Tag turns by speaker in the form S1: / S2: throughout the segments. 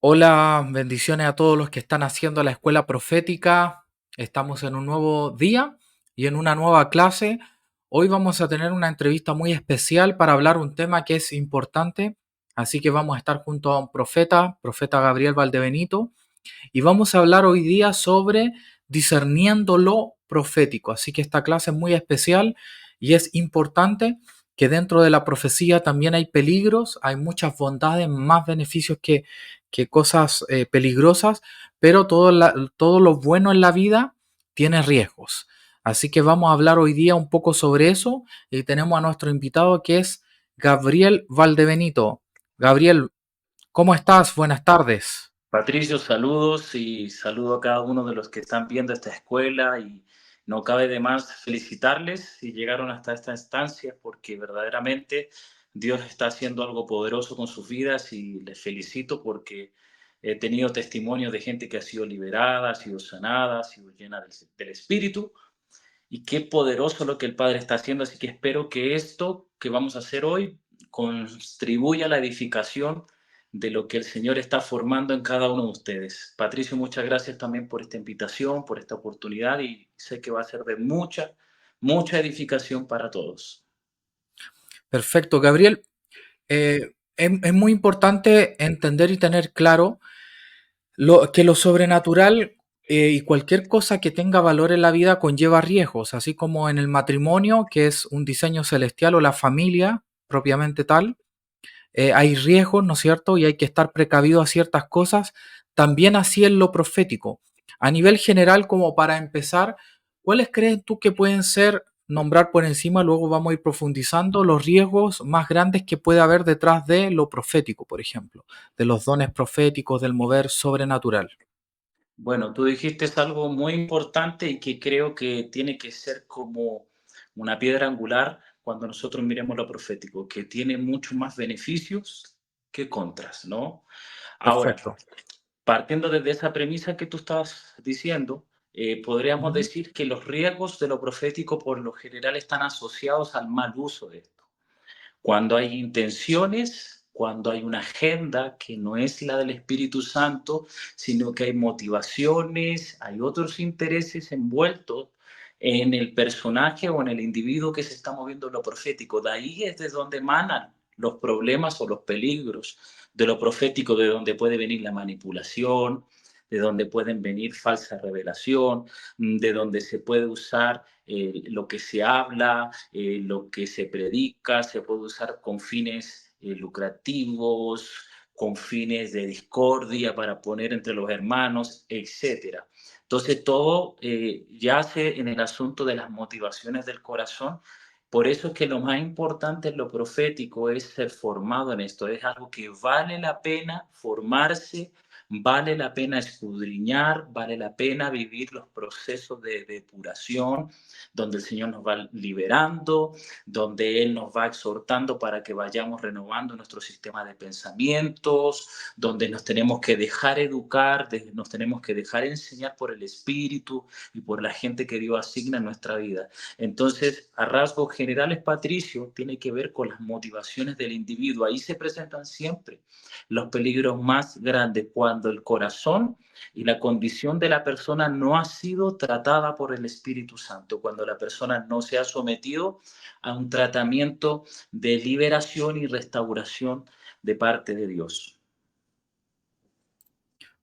S1: Hola, bendiciones a todos los que están haciendo la escuela profética. Estamos en un nuevo día y en una nueva clase. Hoy vamos a tener una entrevista muy especial para hablar un tema que es importante. Así que vamos a estar junto a un profeta, profeta Gabriel Valdebenito, y vamos a hablar hoy día sobre discerniendo lo profético. Así que esta clase es muy especial y es importante que dentro de la profecía también hay peligros, hay muchas bondades, más beneficios que cosas peligrosas, pero todo lo bueno en la vida tiene riesgos. Así que vamos a hablar hoy día un poco sobre eso y tenemos a nuestro invitado que es Gabriel Valdebenito. Gabriel, ¿cómo estás? Buenas tardes.
S2: Patricio, saludos y saludo a cada uno de los que están viendo esta escuela y no cabe de más felicitarles si llegaron hasta esta instancia porque verdaderamente Dios está haciendo algo poderoso con sus vidas y les felicito porque he tenido testimonio de gente que ha sido liberada, ha sido sanada, ha sido llena del Espíritu y qué poderoso lo que el Padre está haciendo, así que espero que esto que vamos a hacer hoy contribuya a la edificación de lo que el Señor está formando en cada uno de ustedes. Patricio, muchas gracias también por esta invitación, por esta oportunidad y sé que va a ser de mucha edificación para todos.
S1: Perfecto, Gabriel. Es muy importante entender y tener claro que lo sobrenatural y cualquier cosa que tenga valor en la vida conlleva riesgos, así como en el matrimonio, que es un diseño celestial, o la familia propiamente tal, hay riesgos, ¿no es cierto? Y hay que estar precavido a ciertas cosas. También así en lo profético. A nivel general, como para empezar, ¿cuáles crees tú que pueden ser, nombrar por encima, luego vamos a ir profundizando, los riesgos más grandes que puede haber detrás de lo profético, por ejemplo, de los dones proféticos, del mover sobrenatural?
S2: Bueno, tú dijiste algo muy importante y que creo que tiene que ser como una piedra angular cuando nosotros miremos lo profético, que tiene mucho más beneficios que contras, ¿no? Ahora,
S1: Perfecto.
S2: partiendo desde esa premisa que tú estabas diciendo, podríamos
S1: Ujú.
S2: decir que los riesgos de lo profético por lo general están asociados al mal uso de esto. Cuando hay intenciones, cuando hay una agenda que no es la del Espíritu Santo, sino que hay motivaciones, hay otros intereses envueltos en el personaje o en el individuo que se está moviendo en lo profético. De ahí es de donde emanan los problemas o los peligros de lo profético, de donde puede venir la manipulación, de donde pueden venir falsa revelación, de donde se puede usar lo que se habla, lo que se predica, se puede usar con fines lucrativos, con fines de discordia para poner entre los hermanos, etcétera. Entonces todo yace en el asunto de las motivaciones del corazón. Por eso es que lo más importante en lo profético es ser formado en esto. Es algo que vale la pena formarse, vale la pena escudriñar, vale la pena vivir los procesos de depuración, donde el Señor nos va liberando, donde Él nos va exhortando para que vayamos renovando nuestro sistema de pensamientos, donde nos tenemos que dejar educar, nos tenemos que dejar enseñar por el Espíritu y por la gente que Dios asigna en nuestra vida. Entonces, a rasgos generales, Patricio, tiene que ver con las motivaciones del individuo. Ahí se presentan siempre los peligros más grandes cuando el corazón y la condición de la persona no ha sido tratada por el Espíritu Santo, cuando la persona no se ha sometido a un tratamiento de liberación y restauración de parte de Dios.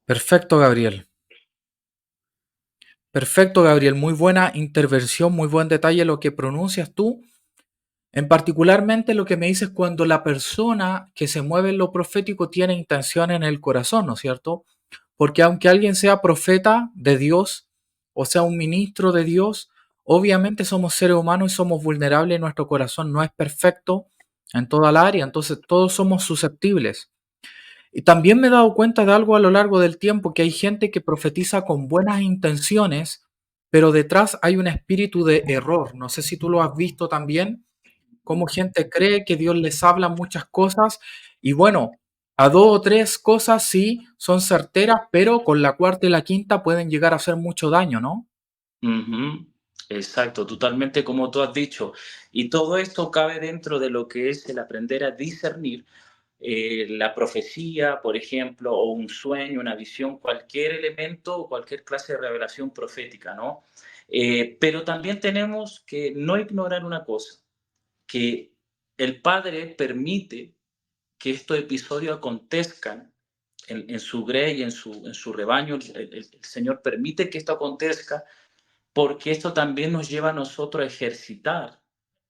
S1: Perfecto, Gabriel. Perfecto, Gabriel. Muy buena intervención, muy buen detalle lo que pronuncias tú. En particularmente lo que me dices cuando la persona que se mueve en lo profético tiene intención en el corazón, ¿no es cierto? Porque aunque alguien sea profeta de Dios o sea un ministro de Dios, obviamente somos seres humanos y somos vulnerables y nuestro corazón no es perfecto en toda la área, entonces todos somos susceptibles. Y también me he dado cuenta de algo a lo largo del tiempo, que hay gente que profetiza con buenas intenciones, pero detrás hay un espíritu de error. No sé si tú lo has visto también, cómo gente cree que Dios les habla muchas cosas y bueno, a dos o tres cosas sí son certeras, pero con la cuarta y la quinta pueden llegar a hacer mucho daño, ¿no?
S2: Ujú. Exacto, totalmente como tú has dicho. Y todo esto cabe dentro de lo que es el aprender a discernir, la profecía, por ejemplo, o un sueño, una visión, cualquier elemento o cualquier clase de revelación profética, ¿no? Pero también tenemos que no ignorar una cosa, que el Padre permite que estos episodios acontezcan en su grey, en su rebaño. El Señor permite que esto acontezca porque esto también nos lleva a nosotros a ejercitar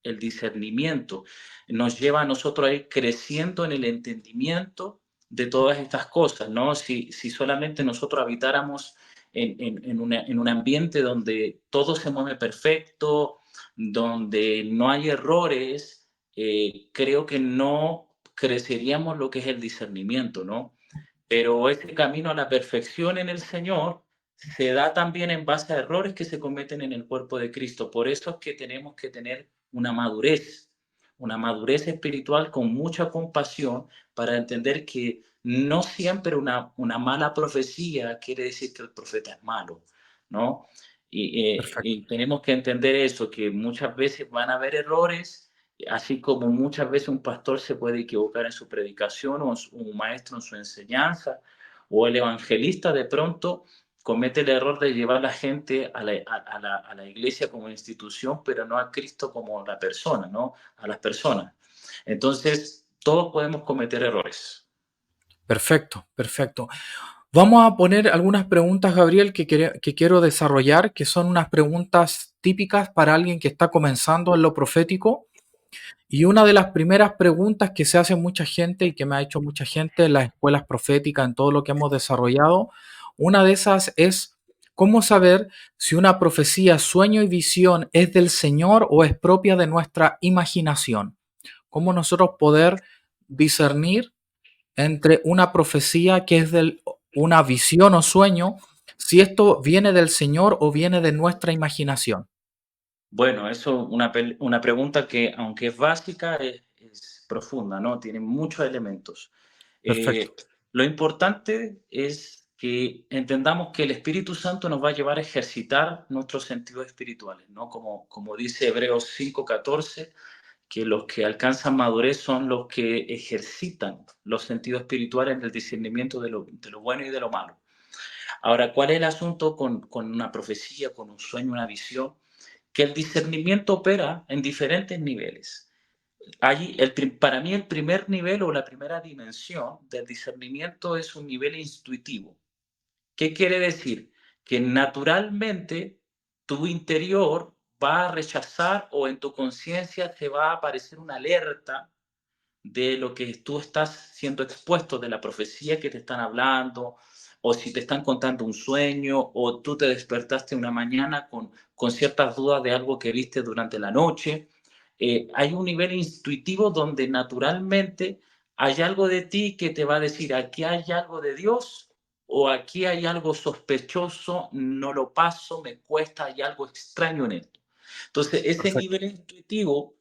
S2: el discernimiento, nos lleva a nosotros a ir creciendo en el entendimiento de todas estas cosas, ¿no? Si solamente nosotros habitáramos en un ambiente donde todo se mueve perfecto, donde no hay errores, creo que no creceríamos lo que es el discernimiento, ¿no? Pero ese camino a la perfección en el Señor se da también en base a errores que se cometen en el cuerpo de Cristo. Por eso es que tenemos que tener una madurez espiritual con mucha compasión para entender que no siempre una mala profecía quiere decir que el profeta es malo, ¿no?
S1: Perfecto.
S2: Y tenemos que entender eso, que muchas veces van a haber errores, así como muchas veces un pastor se puede equivocar en su predicación o un maestro en su enseñanza, o el evangelista de pronto comete el error de llevar a la gente a la iglesia como institución, pero no a Cristo como la persona, ¿no? A las personas. Entonces, todos podemos cometer errores.
S1: Perfecto, perfecto. Vamos a poner algunas preguntas, Gabriel, que quiero desarrollar, que son unas preguntas típicas para alguien que está comenzando en lo profético. Y una de las primeras preguntas que se hace mucha gente y que me ha hecho mucha gente en las escuelas proféticas, en todo lo que hemos desarrollado, una de esas es, ¿cómo saber si una profecía, sueño y visión es del Señor o es propia de nuestra imaginación? ¿Cómo nosotros poder discernir entre una profecía que es de una visión o sueño, si esto viene del Señor o viene de nuestra imaginación?
S2: Bueno, eso es una pregunta que, aunque es básica, es profunda, ¿no? Tiene muchos elementos.
S1: Perfecto,
S2: Eh, lo importante es que entendamos que el Espíritu Santo nos va a llevar a ejercitar nuestros sentidos espirituales, ¿no? Como dice Hebreos 5:14, que los que alcanzan madurez son los que ejercitan los sentidos espirituales en el discernimiento de lo bueno y de lo malo. Ahora, ¿cuál es el asunto con una profecía, con un sueño, una visión? Que el discernimiento opera en diferentes niveles. Para mí el primer nivel o la primera dimensión del discernimiento es un nivel intuitivo. ¿Qué quiere decir? Que naturalmente tu interior va a rechazar o en tu conciencia te va a aparecer una alerta de lo que tú estás siendo expuesto, de la profecía que te están hablando, o si te están contando un sueño, o tú te despertaste una mañana con ciertas dudas de algo que viste durante la noche. Hay un nivel intuitivo donde naturalmente hay algo de ti que te va a decir, aquí hay algo de Dios o aquí hay algo sospechoso, no lo paso, me cuesta, hay algo extraño en esto. Entonces, ese
S1: perfecto,
S2: nivel intuitivo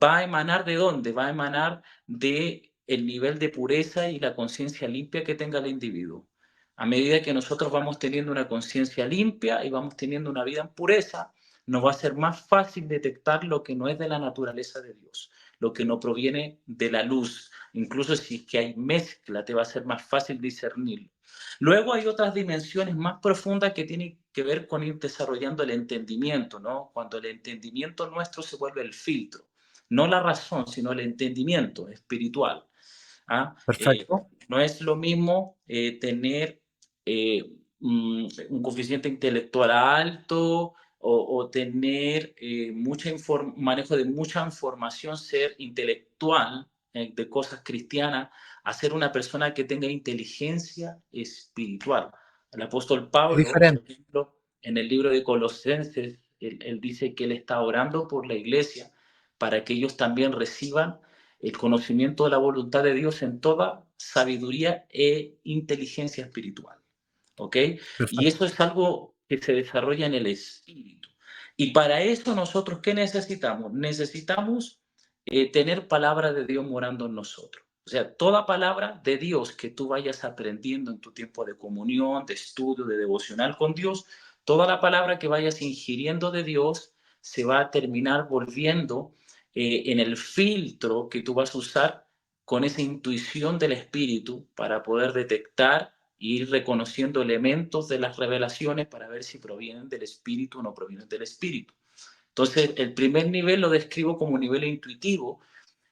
S2: va a emanar de dónde? Va a emanar de el nivel de pureza y la conciencia limpia que tenga el individuo. A medida que nosotros vamos teniendo una conciencia limpia y vamos teniendo una vida en pureza, nos va a ser más fácil detectar lo que no es de la naturaleza de Dios, lo que no proviene de la luz. Incluso si es que hay mezcla, te va a ser más fácil discernirlo. Luego hay otras dimensiones más profundas que tienen que ver con ir desarrollando el entendimiento, ¿no? Cuando el entendimiento nuestro se vuelve el filtro, no la razón, sino el entendimiento espiritual. ¿Ah?
S1: perfecto.
S2: No es lo mismo tener un coeficiente intelectual alto o tener manejo de mucha información, ser intelectual de cosas cristianas, a ser una persona que tenga inteligencia espiritual. El apóstol
S1: Es
S2: Pablo, por
S1: diferente,
S2: ejemplo, en el libro de Colosenses, él dice que él está orando por la iglesia para que ellos también reciban el conocimiento de la voluntad de Dios en toda sabiduría e inteligencia espiritual. ¿Ok? Y
S1: perfecto,
S2: eso es algo que se desarrolla en el espíritu. Y para eso nosotros, ¿qué necesitamos? Necesitamos tener palabra de Dios morando en nosotros. O sea, toda palabra de Dios que tú vayas aprendiendo en tu tiempo de comunión, de estudio, de devocional con Dios, toda la palabra que vayas ingiriendo de Dios se va a terminar volviendo en el filtro que tú vas a usar con esa intuición del espíritu para poder detectar e ir reconociendo elementos de las revelaciones para ver si provienen del espíritu o no provienen del espíritu. Entonces, el primer nivel lo describo como un nivel intuitivo.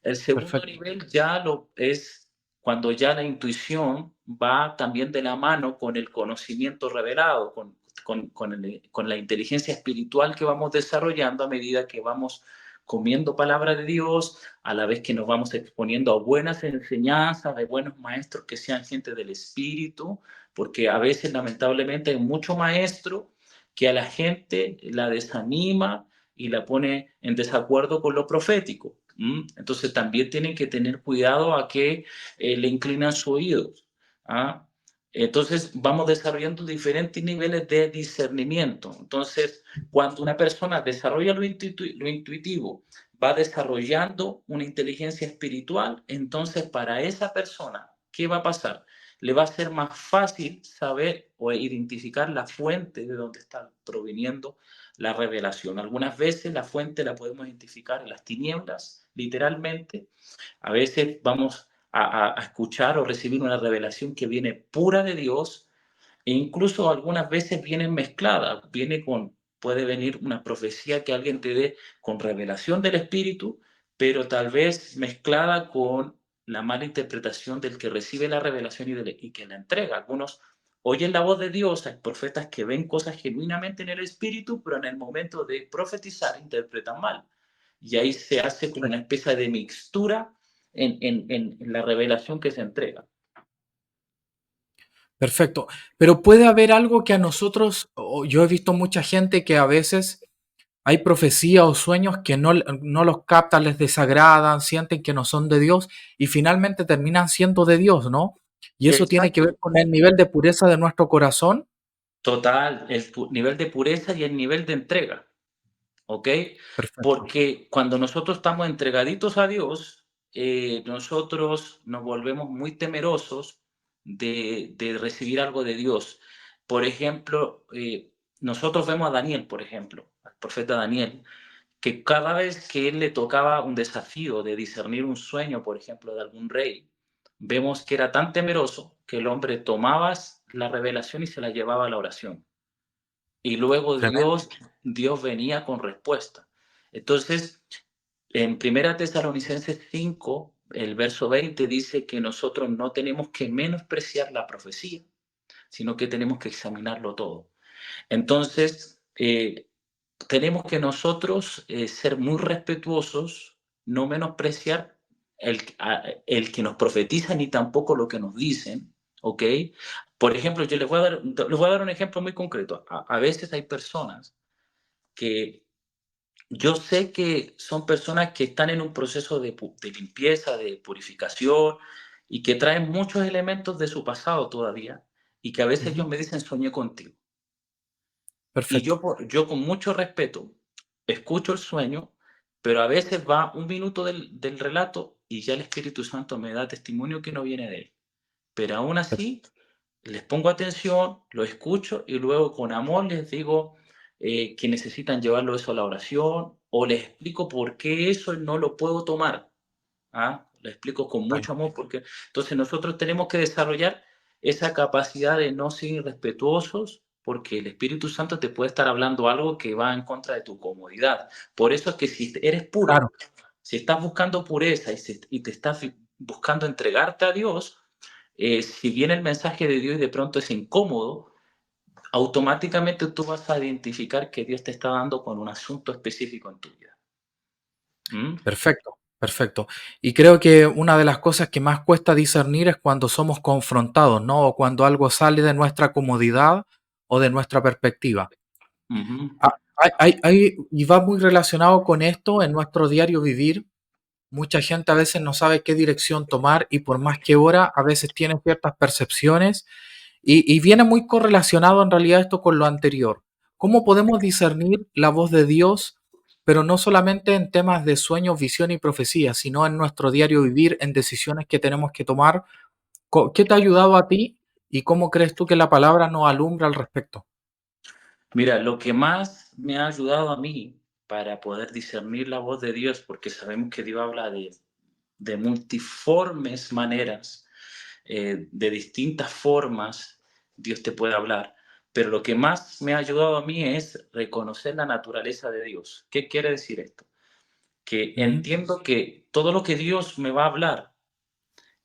S2: El segundo
S1: Perfecto.
S2: nivel ya lo es cuando ya la intuición va también de la mano con el conocimiento revelado, con la inteligencia espiritual que vamos desarrollando a medida que vamos comiendo palabra de Dios, a la vez que nos vamos exponiendo a buenas enseñanzas, de buenos maestros que sean gente del espíritu, porque a veces lamentablemente hay mucho maestro que a la gente la desanima y la pone en desacuerdo con lo profético. Entonces también tienen que tener cuidado a que le inclinan sus oídos. ¿Ah? Entonces vamos desarrollando diferentes niveles de discernimiento. Entonces, cuando una persona desarrolla lo intuitivo, va desarrollando una inteligencia espiritual, entonces para esa persona, ¿qué va a pasar? Le va a ser más fácil saber o identificar la fuente de donde está proveniendo la revelación. Algunas veces la fuente la podemos identificar en las tinieblas, literalmente. A veces vamos a escuchar o recibir una revelación que viene pura de Dios e incluso algunas veces viene mezclada, puede venir una profecía que alguien te dé con revelación del Espíritu, pero tal vez mezclada con la mala interpretación del que recibe la revelación y que la entrega. Algunos oyen la voz de Dios, hay profetas que ven cosas genuinamente en el Espíritu, pero en el momento de profetizar interpretan mal. Y ahí se hace como una especie de mixtura en la revelación que se entrega.
S1: Perfecto. Pero puede haber algo que a nosotros, o yo he visto mucha gente que a veces hay profecías o sueños que no los captan, les desagradan, sienten que no son de Dios y finalmente terminan siendo de Dios, ¿no? Y eso tiene que ver
S2: Exacto.
S1: con el nivel de pureza de nuestro corazón.
S2: Total, nivel de pureza y el nivel de entrega, ¿ok?
S1: Perfecto.
S2: Porque cuando nosotros estamos entregaditos a Dios, nosotros nos volvemos muy temerosos de recibir algo de Dios. Por ejemplo, nosotros vemos a Daniel, por ejemplo, al profeta Daniel, que cada vez que él le tocaba un desafío de discernir un sueño, por ejemplo, de algún rey, vemos que era tan temeroso que el hombre tomaba la revelación y se la llevaba a la oración. Y luego
S1: Tremendo.
S2: Dios venía con respuesta. Entonces, en Primera Tesalonicenses 5, el verso 20 dice que nosotros no tenemos que menospreciar la profecía, sino que tenemos que examinarlo todo. Entonces, tenemos que nosotros ser muy respetuosos, no menospreciar el que nos profetizan ni tampoco lo que nos dicen, ¿ok? Por ejemplo, les voy a dar un ejemplo muy concreto. A veces hay personas que yo sé que son personas que están en un proceso de limpieza, de purificación y que traen muchos elementos de su pasado todavía y que a veces ellos
S1: Ujú.
S2: me dicen, soñé contigo. Y
S1: Perfecto.
S2: yo con mucho respeto escucho el sueño, pero a veces va un minuto del relato y ya el Espíritu Santo me da testimonio que no viene de él. Pero aún así, les pongo atención, lo escucho y luego con amor les digo que necesitan llevarlo eso a la oración o les explico por qué eso no lo puedo tomar. ¿Ah? Le explico con
S1: Vale.
S2: mucho amor porque entonces nosotros tenemos que desarrollar esa capacidad de no ser irrespetuosos porque el Espíritu Santo te puede estar hablando algo que va en contra de tu comodidad. Por eso es que si eres puro,
S1: Claro.
S2: si estás buscando pureza y te estás buscando entregarte a Dios, si viene el mensaje de Dios y de pronto es incómodo, automáticamente tú vas a identificar que Dios te está dando con un asunto específico en tu vida. ¿Mm?
S1: Perfecto. Perfecto. Y creo que una de las cosas que más cuesta discernir es cuando somos confrontados, ¿no? O cuando algo sale de nuestra comodidad o de nuestra perspectiva.
S2: Ujú.
S1: Y va muy relacionado con esto en nuestro diario vivir. Mucha gente a veces no sabe qué dirección tomar y por más que ora, a veces tiene ciertas percepciones y viene muy correlacionado en realidad esto con lo anterior. ¿Cómo podemos discernir la voz de Dios, pero no solamente en temas de sueños, visión y profecía, sino en nuestro diario vivir, en decisiones que tenemos que tomar? ¿Qué te ha ayudado a ti y cómo crees tú que la palabra nos alumbra al respecto?
S2: Mira, lo que más me ha ayudado a mí para poder discernir la voz de Dios, porque sabemos que Dios habla de multiformes maneras, de distintas formas, Dios te puede hablar. Pero lo que más me ha ayudado a mí es reconocer la naturaleza de Dios. ¿Qué quiere decir esto? Que
S1: Ujú,
S2: entiendo que todo lo que Dios me va a hablar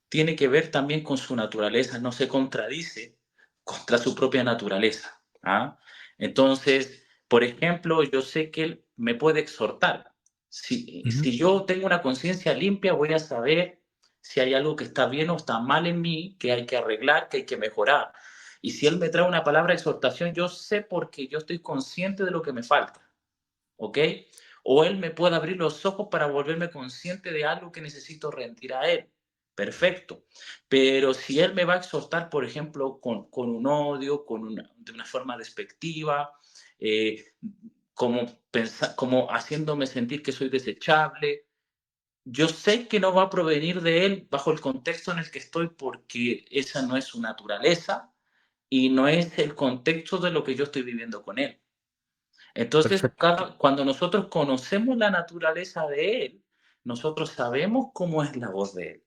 S2: tiene que ver también con su naturaleza, no se contradice contra su propia naturaleza. ¿Ah? Entonces, por ejemplo, yo sé que Él me puede exhortar.
S1: ujú.
S2: Si yo tengo una conciencia limpia, voy a saber si hay algo que está bien o está mal en mí, que hay que arreglar, que hay que mejorar. Y si Él me trae una palabra de exhortación, yo sé porque yo estoy consciente de lo que me falta. ¿Ok? O Él me puede abrir los ojos para volverme consciente de algo que necesito rendir a Él. Perfecto. Pero si Él me va a exhortar, por ejemplo, con un odio, de una forma despectiva, eh, como haciéndome sentir que soy desechable, yo sé que no va a provenir de Él bajo el contexto en el que estoy porque esa no es su naturaleza y no es el contexto de lo que yo estoy viviendo con Él. Entonces,
S1: Perfecto,
S2: cuando nosotros conocemos la naturaleza de Él, nosotros sabemos cómo es la voz de Él,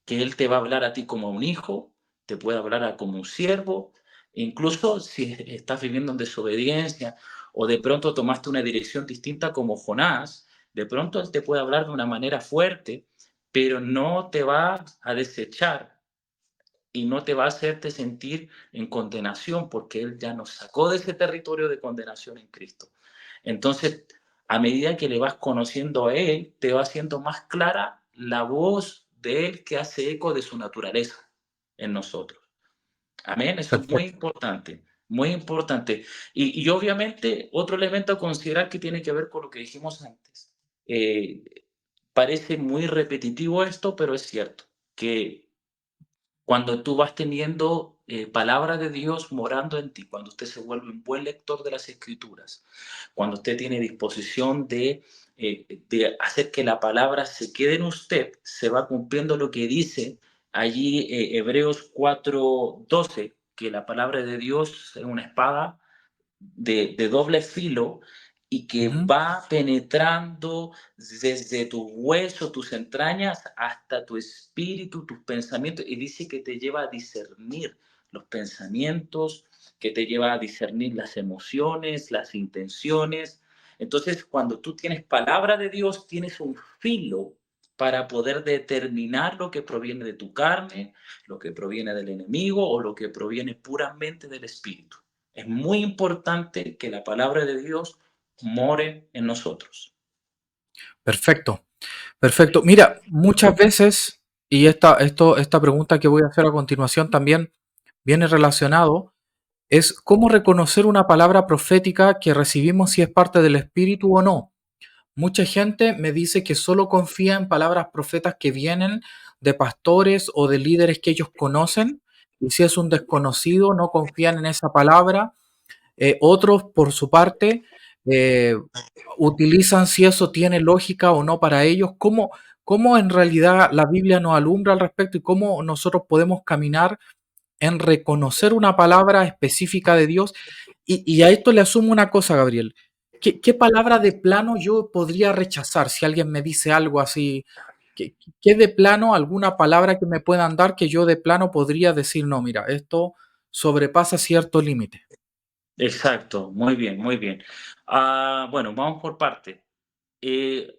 S2: que Él te va a hablar a ti como a un hijo, te puede hablar como un siervo, incluso si estás viviendo en desobediencia o de pronto tomaste una dirección distinta como Jonás, de pronto Él te puede hablar de una manera fuerte, pero no te va a desechar y no te va a hacerte sentir en condenación porque Él ya nos sacó de ese territorio de condenación en Cristo. Entonces, a medida que le vas conociendo a Él, te va haciendo más clara la voz de Él que hace eco de su naturaleza en nosotros. Amén, eso es muy
S1: perfecto.
S2: importante, muy importante. Y obviamente otro elemento a considerar que tiene que ver con lo que dijimos antes. Eh, Parece muy repetitivo esto, pero es cierto, que cuando tú vas teniendo palabra de Dios morando en ti, cuando usted se vuelve un buen lector de las escrituras, cuando usted tiene disposición de hacer que la palabra se quede en usted, se va cumpliendo lo que dice allí Hebreos 4:12, que la palabra de Dios es una espada de doble filo y que
S1: Ujú.
S2: va penetrando desde tu hueso, tus entrañas, hasta tu espíritu, tus pensamientos, y dice que te lleva a discernir los pensamientos, que te lleva a discernir las emociones, las intenciones. Entonces, cuando tú tienes palabra de Dios, tienes un filo para poder determinar lo que proviene de tu carne, lo que proviene del enemigo o lo que proviene puramente del espíritu. Es muy importante que la palabra de Dios more en nosotros.
S1: Perfecto, perfecto. Mira, muchas veces, y esta pregunta que voy a hacer a continuación también viene relacionado, es cómo reconocer una palabra profética que recibimos si es parte del Espíritu o no. Mucha gente me dice que solo confía en palabras profetas que vienen de pastores o de líderes que ellos conocen, y si es un desconocido, no confían en esa palabra. Otros, por su parte, eh, utilizan si eso tiene lógica o no para ellos. ¿Cómo en realidad la Biblia nos alumbra al respecto y cómo nosotros podemos caminar en reconocer una palabra específica de Dios? Y a esto le asumo una cosa, Gabriel. ¿Qué palabra de plano yo podría rechazar si alguien me dice algo así? ¿Qué de plano, alguna palabra que me puedan dar que yo de plano podría decir, no, mira, esto sobrepasa cierto límite?
S2: Exacto, muy bien, muy bien. Bueno, vamos por parte. Eh,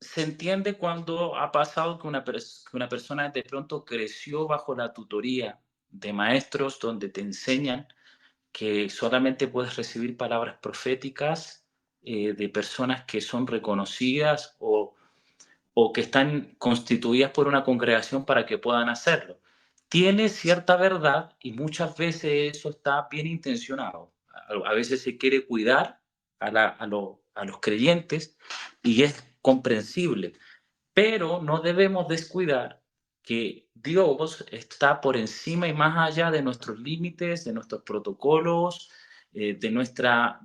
S2: Se entiende cuando ha pasado que que una persona de pronto creció bajo la tutoría de maestros donde te enseñan que solamente puedes recibir palabras proféticas de personas que son reconocidas o que están constituidas por una congregación para que puedan hacerlo. Tiene cierta verdad y muchas veces eso está bien intencionado. A veces se quiere cuidar a los creyentes y es comprensible, pero no debemos descuidar que Dios está por encima y más allá de nuestros límites, de nuestros protocolos, de nuestras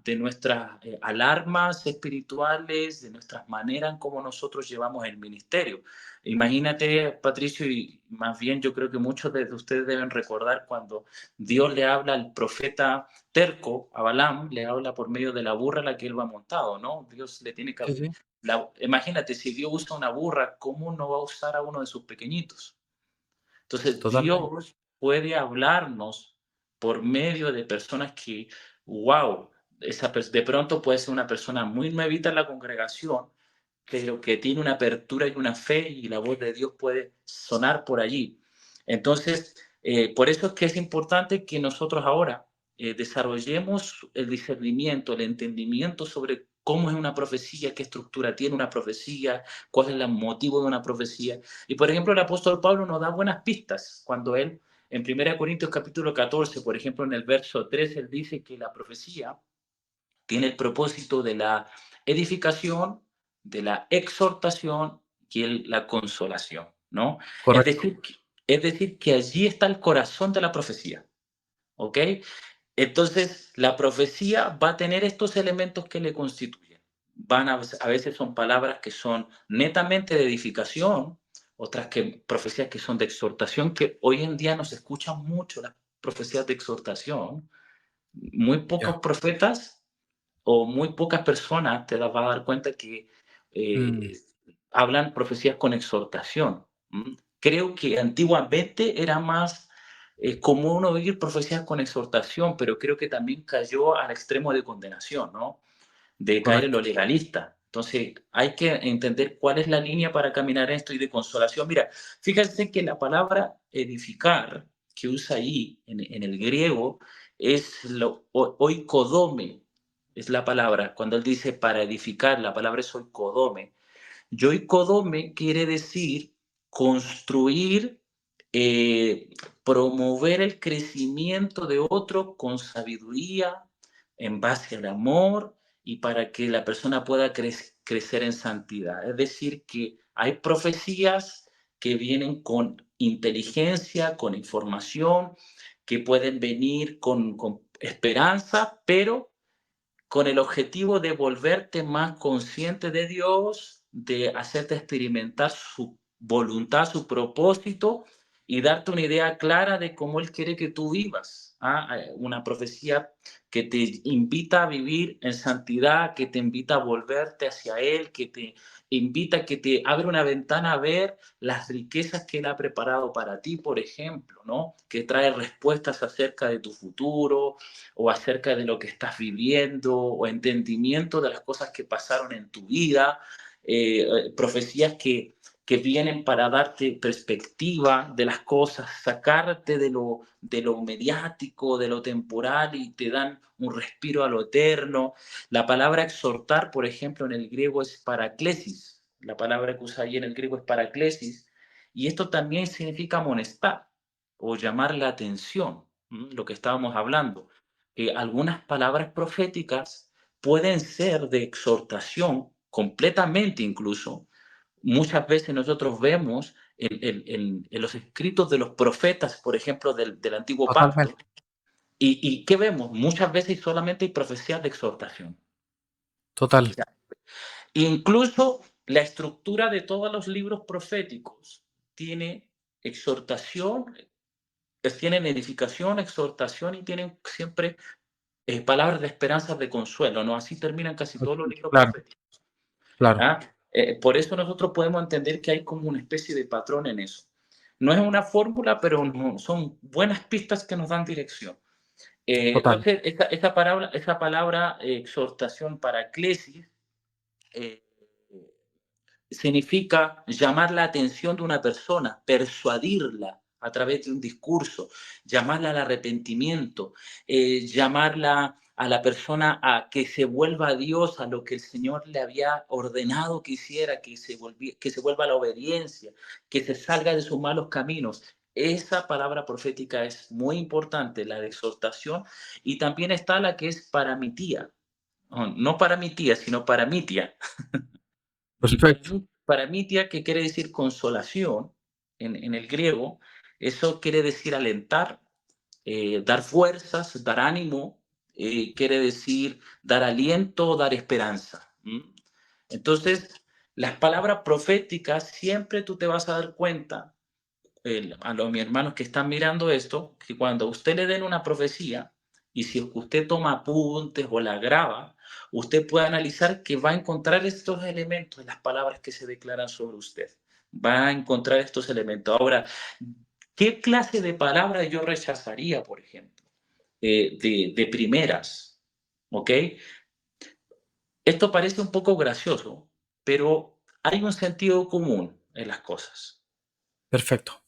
S2: alarmas espirituales, de nuestras maneras en cómo nosotros llevamos el ministerio. Imagínate, Patricio, y más bien yo creo que muchos de ustedes deben recordar cuando Dios le habla al profeta terco, a Balaam, le habla por medio de la burra a la que él va montado, ¿no? Dios le tiene que
S1: Sí, sí.
S2: Imagínate, si Dios usa una burra, ¿cómo no va a usar a uno de sus pequeñitos? Entonces,
S1: Totalmente.
S2: Dios puede hablarnos por medio de personas que, wow, de pronto puede ser una persona muy nuevita en la congregación, pero que tiene una apertura y una fe y la voz de Dios puede sonar por allí. Entonces, por eso es que es importante que nosotros ahora desarrollemos el discernimiento, el entendimiento sobre cómo es una profecía, qué estructura tiene una profecía, cuál es el motivo de una profecía. Y por ejemplo, el apóstol Pablo nos da buenas pistas cuando él, en 1 Corintios capítulo 14, por ejemplo, en el verso 3, él dice que la profecía tiene el propósito de la edificación, de la exhortación y la consolación, ¿no? Es
S1: Correcto.
S2: decir, es decir, que allí está el corazón de la profecía, ¿ok? Entonces, la profecía va a tener estos elementos que le constituyen. A veces son palabras que son netamente de edificación, otras que profecías que son de exhortación, que hoy en día no se escuchan mucho las profecías de exhortación. Muy
S1: Ya.
S2: pocos profetas o muy pocas personas te vas a dar cuenta que
S1: Mm,
S2: eh, hablan profecías con exhortación. Creo que antiguamente era más común oír profecías con exhortación, pero creo que también cayó al extremo de condenación, ¿no? De caer en lo
S1: correcto.
S2: legalista. Entonces, hay que entender cuál es la línea para caminar esto y de consolación. Mira, fíjense que la palabra edificar que usa ahí en el griego es oikodome, es la palabra. Cuando él dice para edificar, la palabra es oikodome. Yoikodome quiere decir construir, eh, promover el crecimiento de otro con sabiduría, en base al amor y para que la persona pueda crecer en santidad. Es decir, que hay profecías que vienen con inteligencia, con información, que pueden venir con esperanza, pero con el objetivo de volverte más consciente de Dios, de hacerte experimentar su voluntad, su propósito y darte una idea clara de cómo Él quiere que tú vivas. Una profecía que te invita a vivir en santidad, que te invita a volverte hacia Él, que te invita, que te abre una ventana a ver las riquezas que Él ha preparado para ti, por ejemplo, ¿no? Que trae respuestas acerca de tu futuro, o acerca de lo que estás viviendo o entendimiento de las cosas que pasaron en tu vida, profecías que vienen para darte perspectiva de las cosas, sacarte de lo mediático, de lo temporal y te dan un respiro a lo eterno. La palabra exhortar, por ejemplo, en el griego es paraklesis. La palabra que usa ahí en el griego es paraklesis. Y esto también significa amonestar o llamar la atención, lo que estábamos hablando. Algunas palabras proféticas pueden ser de exhortación completamente incluso. Muchas veces nosotros vemos en los escritos de los profetas, por ejemplo, del Antiguo Pacto,
S1: Totalmente.
S2: y ¿qué vemos? Muchas veces solamente hay profecías de exhortación. O
S1: Total.
S2: sea, incluso la estructura de todos los libros proféticos tiene exhortación, tienen edificación, exhortación y tienen siempre palabras de esperanza, de consuelo, ¿no? Así terminan casi todos los libros
S1: Claro,
S2: proféticos.
S1: claro.
S2: ¿Ah? Por eso nosotros podemos entender que hay como una especie de patrón en eso. No es una fórmula, pero son buenas pistas que nos dan dirección.
S1: Total.
S2: Entonces, esa palabra exhortación para eclesis eh, significa llamar la atención de una persona, persuadirla a través de un discurso, llamarla al arrepentimiento, llamarla a la persona a que se vuelva a Dios, a lo que el Señor le había ordenado que hiciera, que se vuelva a la obediencia, que se salga de sus malos caminos. Esa palabra profética es muy importante, la de exhortación, y también está la que es para mi tía, no para mi tía, sino para mi tía. Y
S1: Perfecto.
S2: para mí, tía, que quiere decir consolación en el griego, eso quiere decir alentar, dar fuerzas, dar ánimo, quiere decir dar aliento, dar esperanza. Entonces, las palabras proféticas, siempre tú te vas a dar cuenta, a los mis hermanos que están mirando esto, que cuando a usted le den una profecía, y si usted toma apuntes o la graba, usted puede analizar que va a encontrar estos elementos en las palabras que se declaran sobre usted. Va a encontrar estos elementos. Ahora, ¿qué clase de palabras yo rechazaría, por ejemplo? De primeras, ¿ok? Esto parece un poco gracioso, pero hay un sentido común en las cosas.
S1: Perfecto.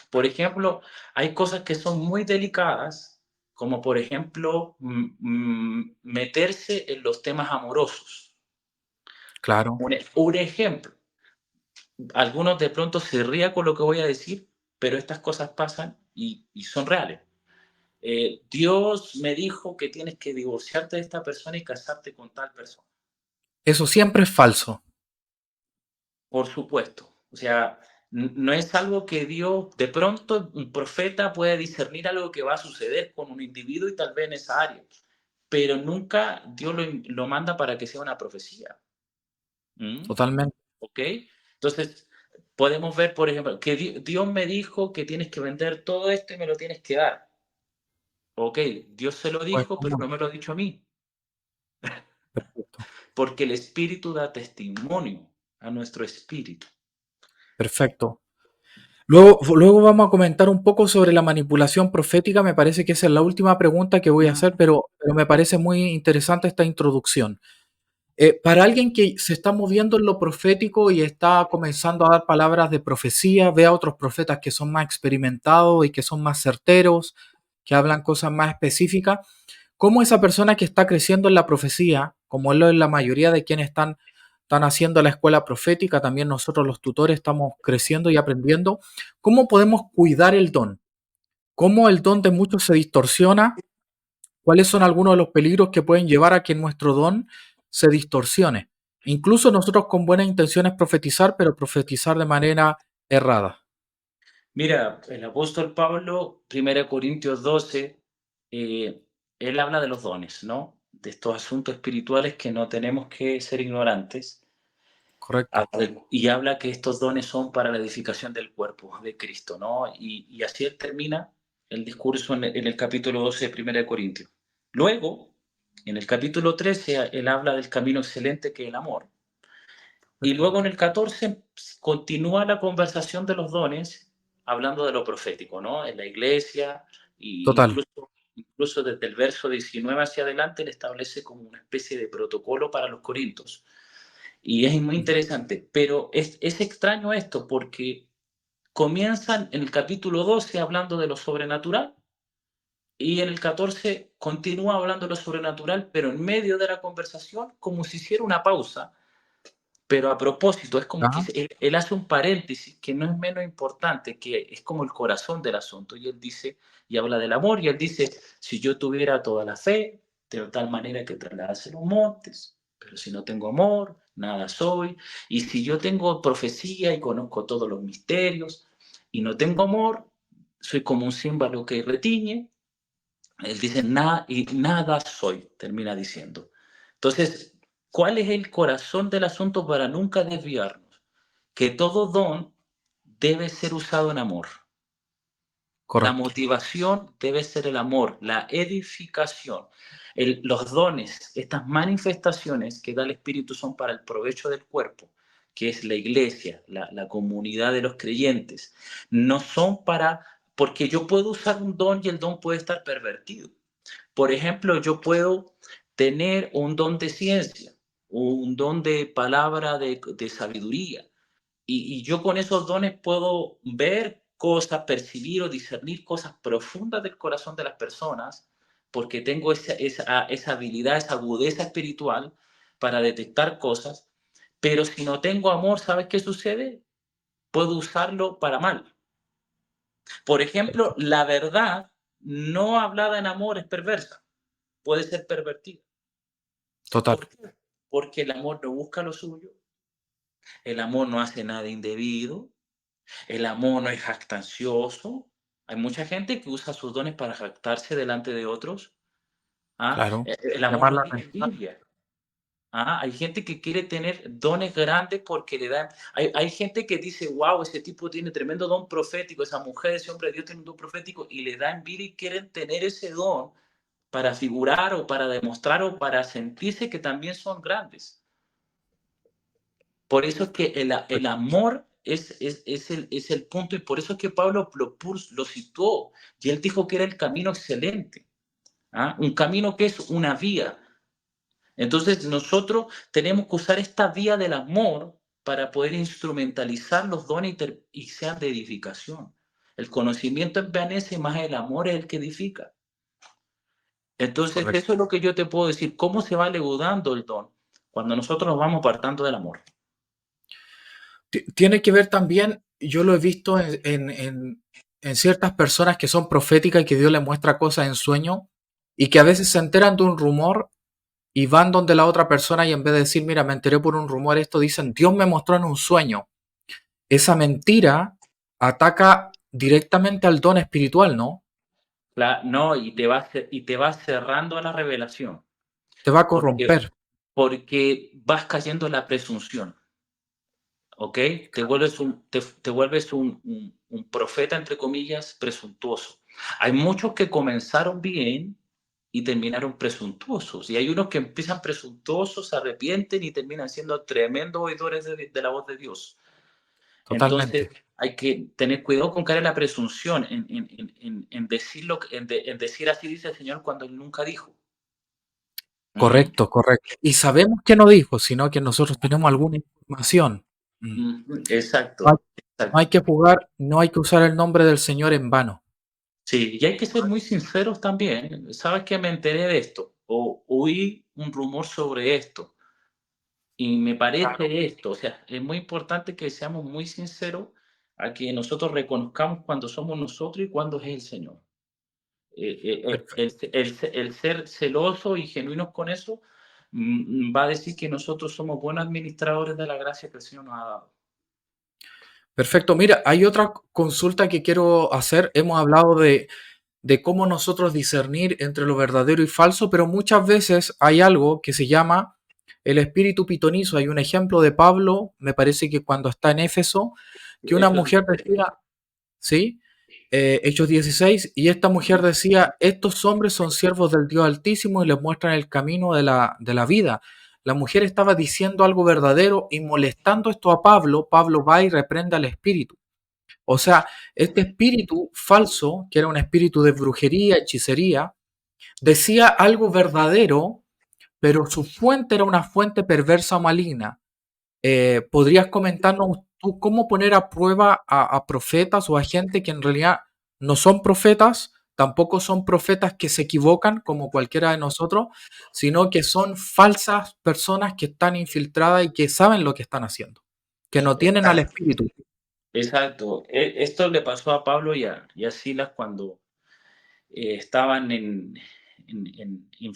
S2: Por ejemplo, hay cosas que son muy delicadas, como por ejemplo, meterse en los temas amorosos.
S1: Claro.
S2: Un ejemplo, algunos de pronto se rían con lo que voy a decir, pero estas cosas pasan y son reales. Dios me dijo que tienes que divorciarte de esta persona y casarte con tal persona.
S1: Eso siempre es falso.
S2: Por supuesto. O sea, no es algo que Dios, de pronto un profeta puede discernir algo que va a suceder con un individuo y tal vez en esa área, pero nunca Dios lo manda para que sea una profecía. ¿Mm?
S1: Totalmente.
S2: ¿Ok? Entonces, podemos ver, por ejemplo, que Dios me dijo que tienes que vender todo esto y me lo tienes que dar. Ok, Dios se lo
S1: Pues
S2: dijo, pero
S1: común.
S2: no me lo ha dicho a mí,
S1: Perfecto.
S2: porque el Espíritu da testimonio a nuestro espíritu.
S1: Perfecto. Luego vamos a comentar un poco sobre la manipulación profética. Me parece que esa es la última pregunta que voy a hacer, pero me parece muy interesante esta introducción. Para alguien que se está moviendo en lo profético y está comenzando a dar palabras de profecía, ve a otros profetas que son más experimentados y que son más certeros, que hablan cosas más específicas, ¿cómo esa persona que está creciendo en la profecía, como es lo de la mayoría de quienes están haciendo la escuela profética, también nosotros los tutores estamos creciendo y aprendiendo, cómo podemos cuidar el don? ¿Cómo el don de muchos se distorsiona? ¿Cuáles son algunos de los peligros que pueden llevar a que nuestro don se distorsione? Incluso nosotros con buenas intenciones profetizar, pero profetizar de manera errada.
S2: Mira, el apóstol Pablo, 1 Corintios 12, él habla de los dones, ¿no? De estos asuntos espirituales que no tenemos que ser ignorantes.
S1: Correcto.
S2: Y habla que estos dones son para la edificación del cuerpo de Cristo, ¿no? Y así él termina el discurso en el capítulo 12 de 1 Corintios. Luego, en el capítulo 13, él habla del camino excelente que es el amor. Y luego en el 14 continúa la conversación de los dones, hablando de lo profético, ¿no? En la iglesia, y
S1: Total.
S2: incluso desde el verso 19 hacia adelante, él establece como una especie de protocolo para los corintios. Y es muy interesante, pero es extraño esto porque comienzan en el capítulo 12 hablando de lo sobrenatural y en el 14 continúa hablando de lo sobrenatural, pero en medio de la conversación, como si hiciera una pausa. Pero a propósito, es como que
S1: Ajá.
S2: él hace un paréntesis que no es menos importante, que es como el corazón del asunto. Y él dice, y habla del amor, y él dice, si yo tuviera toda la fe, de tal manera que trasladase los montes, pero si no tengo amor, nada soy. Y si yo tengo profecía y conozco todos los misterios, y no tengo amor, soy como un címbalo que retiñe. Él dice, nada y nada soy, termina diciendo. Entonces, ¿cuál es el corazón del asunto para nunca desviarnos? Que todo don debe ser usado en amor. La
S1: Correcto.
S2: motivación debe ser el amor, la edificación. Los dones, estas manifestaciones que da el Espíritu son para el provecho del cuerpo, que es la iglesia, la comunidad de los creyentes. No son para, porque yo puedo usar un don y el don puede estar pervertido. Por ejemplo, yo puedo tener un don de ciencia, un don de palabra de sabiduría, y yo con esos dones puedo ver cosas, percibir o discernir cosas profundas del corazón de las personas, porque tengo esa habilidad, esa agudeza espiritual para detectar cosas, pero si no tengo amor, ¿sabes qué sucede? Puedo usarlo para mal. Por ejemplo, la verdad no hablada en amor es perversa, puede ser pervertida.
S1: Total.
S2: ¿Por qué? Porque el amor no busca lo suyo, el amor no hace nada indebido, el amor no es jactancioso. Hay mucha gente que usa sus dones para jactarse delante de otros. ¿Ah?
S1: Claro.
S2: El amor
S1: Llamar
S2: no
S1: la
S2: tiene
S1: atención.
S2: envidia. ¿Ah? Hay gente que quiere tener dones grandes porque le dan. Hay gente que dice, wow, ese tipo tiene tremendo don profético, esa mujer, ese hombre de Dios tiene un don profético y le da envidia y quieren tener ese don para figurar o para demostrar o para sentirse que también son grandes. Por eso es que el amor es el punto y por eso es que Pablo lo situó y él dijo que era el camino excelente, ¿ah? Un camino que es una vía. Entonces nosotros tenemos que usar esta vía del amor para poder instrumentalizar los dones y sean de edificación. El conocimiento envanece, más el amor es el que edifica. Entonces
S1: Correcto.
S2: eso es lo que yo te puedo decir, cómo se va leudando el don cuando nosotros nos vamos apartando del amor.
S1: Tiene que ver también, yo lo he visto en ciertas personas que son proféticas y que Dios les muestra cosas en sueño y que a veces se enteran de un rumor y van donde la otra persona y en vez de decir, mira, me enteré por un rumor, esto dicen, Dios me mostró en un sueño. Esa mentira ataca directamente al don espiritual, ¿no?
S2: No, y te vas cerrando a la revelación,
S1: Te va a
S2: porque,
S1: corromper.
S2: porque vas cayendo en la presunción. ¿Ok? Te vuelves un profeta, entre comillas, presuntuoso. Hay muchos que comenzaron bien y terminaron presuntuosos. Y hay unos que empiezan presuntuosos, se arrepienten y terminan siendo tremendos oidores de la voz de Dios. Entonces,
S1: Totalmente.
S2: hay que tener cuidado con caer en la presunción, en decir así dice el Señor cuando Él nunca dijo. Ujú,
S1: Correcto, correcto. Y sabemos que no dijo, sino que nosotros tenemos alguna información. Mm.
S2: ujú,
S1: No hay,
S2: exacto,
S1: no hay
S2: exacto.
S1: que jugar, no hay que usar el nombre del Señor en vano.
S2: Sí, y hay que ser muy sinceros también. ¿Sabes que me enteré de esto? O oí un rumor sobre esto y me parece esto. O sea, es muy importante que seamos muy sinceros a que nosotros reconozcamos cuando somos nosotros y cuando es el Señor.
S1: Perfecto.
S2: El ser celoso y genuinos con eso va a decir que nosotros somos buenos administradores de la gracia que el Señor nos ha dado.
S1: Perfecto. Mira, hay otra consulta que quiero hacer. Hemos hablado de cómo nosotros discernir entre lo verdadero y falso, pero muchas veces hay algo que se llama el espíritu pitonizo. Hay un ejemplo de Pablo, me parece que cuando está en Éfeso, que una
S2: Hechos
S1: mujer
S2: 16.
S1: decía, ¿sí? Hechos 16, y esta mujer decía, estos hombres son siervos del Dios Altísimo y les muestran el camino de la vida. La mujer estaba diciendo algo verdadero y molestando esto a Pablo, Pablo va y reprende al espíritu. O sea, este espíritu falso, que era un espíritu de brujería, hechicería, decía algo verdadero, pero su fuente era una fuente perversa o maligna. ¿Podrías comentarnos tú cómo poner a prueba a profetas o a gente que en realidad no son profetas, tampoco son profetas que se equivocan como cualquiera de nosotros, sino que son falsas personas que están infiltradas y que saben lo que están haciendo, que no tienen al
S2: Exacto.
S1: espíritu?
S2: Exacto. Esto le pasó a Pablo y a Silas cuando estaban en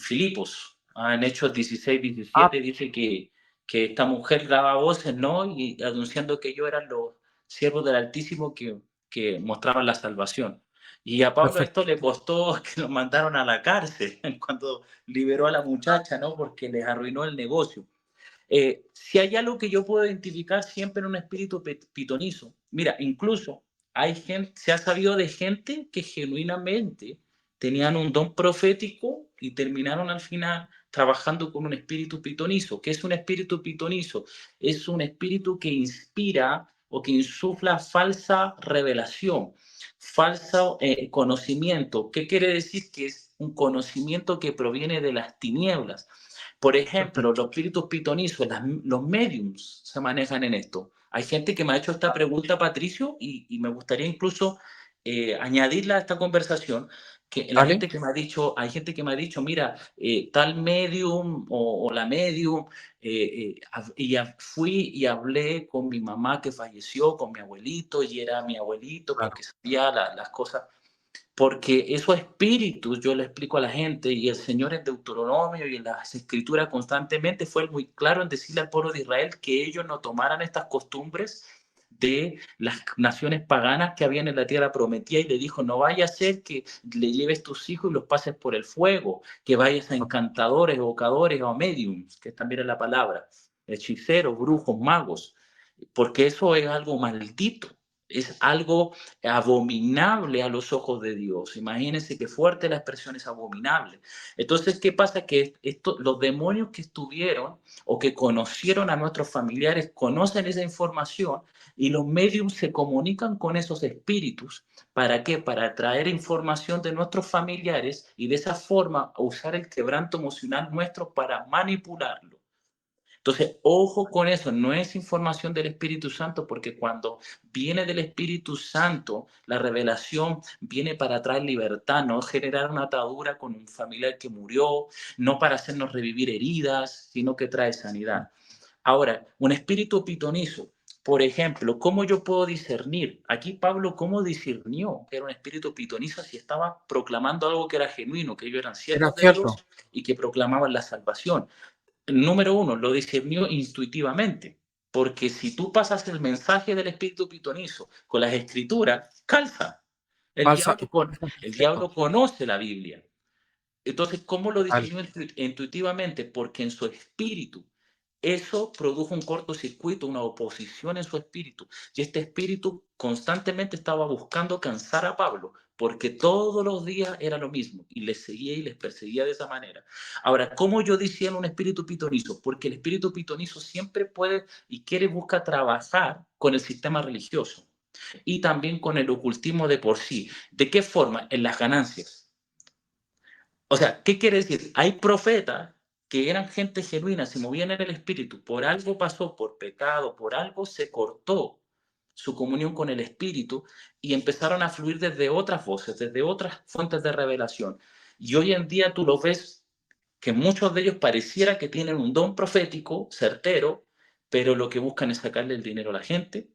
S2: Filipos. En Hechos 16,
S1: Ah,
S2: 17 dice que esta mujer daba voces, ¿no? Y anunciando que ellos eran los siervos del Altísimo que mostraban la salvación. Y a Pablo
S1: perfecto.
S2: esto le costó que lo mandaron a la cárcel cuando liberó a la muchacha, ¿no? Porque les arruinó el negocio. Si hay algo que yo puedo identificar siempre en un espíritu pitonizo, mira, incluso hay gente, se ha sabido de gente que genuinamente tenían un don profético y terminaron al final trabajando con un espíritu pitonizo. ¿Qué es un espíritu pitonizo? Es un espíritu que inspira o que insufla falsa revelación, falso conocimiento. ¿Qué quiere decir? Que es un conocimiento que proviene de las tinieblas. Por ejemplo,
S1: Perfecto.
S2: los espíritus pitonizos, los mediums se manejan en esto. Hay gente que me ha hecho esta pregunta, Patricio, y me gustaría incluso añadirla a esta conversación, que la
S1: Dale,
S2: gente que me ha dicho, hay gente que me ha dicho, mira, tal medium o la medium, fui y hablé con mi mamá que falleció, con mi abuelito, y era mi abuelito
S1: claro.
S2: porque sabía las cosas. Porque esos espíritus, yo le explico a la gente, y el Señor en Deuteronomio y en las Escrituras constantemente fue muy claro en decirle al pueblo de Israel que ellos no tomaran estas costumbres de las naciones paganas que habían en la tierra prometida, y le dijo, no vaya a ser que le lleves tus hijos y los pases por el fuego, que vayas a encantadores, evocadores o mediums, que también es la palabra, hechiceros, brujos, magos, porque eso es algo maldito. Es algo abominable a los ojos de Dios. Imagínense qué fuerte la expresión es abominable. Entonces, ¿qué pasa? Que los demonios que estuvieron o que conocieron a nuestros familiares conocen esa información y los medios se comunican con esos espíritus. ¿Para qué? Para traer información de nuestros familiares y de esa forma usar el quebranto emocional nuestro para manipularlo. Entonces, ojo con eso, no es información del Espíritu Santo, porque cuando viene del Espíritu Santo, la revelación viene para traer libertad, no generar una atadura con un familiar que murió, no para hacernos revivir heridas, sino que trae sanidad. Ahora, un espíritu pitonizo, por ejemplo, ¿cómo yo puedo discernir? Aquí Pablo, ¿cómo discernió que era un espíritu pitonizo si estaba proclamando algo que era genuino, que ellos eran
S1: Era
S2: siervos de
S1: cierto.
S2: Dios y que proclamaban la salvación? Número uno, lo discernió intuitivamente, porque si tú pasas el mensaje del espíritu pitonizo con las escrituras, calza. El
S1: Falsa,
S2: diablo, el
S1: perfecto.
S2: diablo conoce la Biblia. Entonces, ¿cómo lo
S1: Total.
S2: discernió intuitivamente? Porque en su espíritu eso produjo un cortocircuito, una oposición en su espíritu. Y este espíritu constantemente estaba buscando cansar a Pablo, porque todos los días era lo mismo, y les seguía y les perseguía de esa manera. Ahora, ¿cómo yo decía en un espíritu pitonizo? Porque el espíritu pitonizo siempre puede y quiere, busca trabajar con el sistema religioso y también con el ocultismo de por sí. ¿De qué forma? En las ganancias. O sea, ¿qué quiere decir? Hay profetas que eran gente genuina, se movían en el espíritu, por algo pasó, por pecado, por algo se cortó su comunión con el espíritu y empezaron a fluir desde otras voces, desde otras fuentes de revelación. Y hoy en día tú lo ves que muchos de ellos pareciera que tienen un don profético certero, pero lo que buscan es sacarle el dinero a la gente,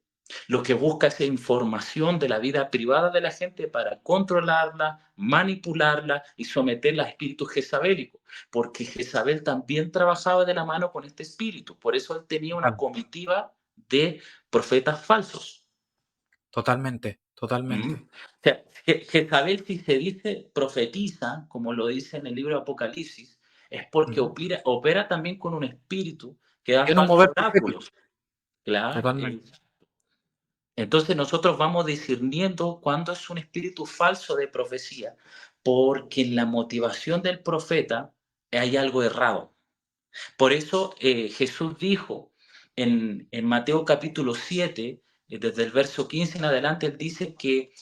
S2: lo que busca es información de la vida privada de la gente para controlarla, manipularla y someterla a espíritus jezabélicos, porque Jezabel también trabajaba de la mano con este espíritu, por eso él tenía una
S1: Total.
S2: comitiva de profetas falsos.
S1: Totalmente,
S2: ¿Mm?
S1: totalmente.
S2: O sea, Jezabel, si se dice profetiza, como lo dice en el libro de Apocalipsis, es porque
S1: Ujú.
S2: opera también con un espíritu que da
S1: Tiene un
S2: falsos
S1: mover profético.
S2: oráculos. Claro.
S1: Totalmente.
S2: Entonces nosotros vamos discerniendo cuándo es un espíritu falso de profecía, porque en la motivación del profeta hay algo errado. Por eso Jesús dijo en Mateo capítulo 7, desde el verso 15 en adelante, él dice que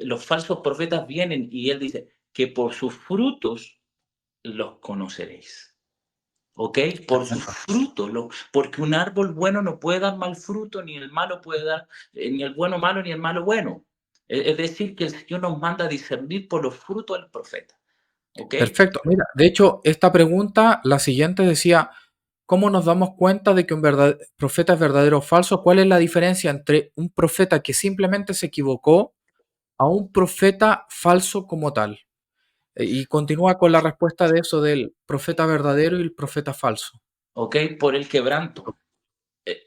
S2: los falsos profetas vienen y él dice que por sus frutos los conoceréis. ¿Ok? Por sus
S1: Tremendo.
S2: frutos, porque un árbol bueno no puede dar mal fruto, ni el malo puede dar, ni el bueno malo, ni el malo bueno. Es decir, que el Señor nos manda a discernir por los frutos del profeta. ¿Ok?
S1: Perfecto. Mira, de hecho, esta pregunta, la siguiente decía, ¿cómo nos damos cuenta de que un profeta es verdadero o falso? ¿Cuál es la diferencia entre un profeta que simplemente se equivocó a un profeta falso como tal? Y continúa con la respuesta de eso del profeta verdadero y el profeta falso.
S2: ¿Ok? Por el quebranto.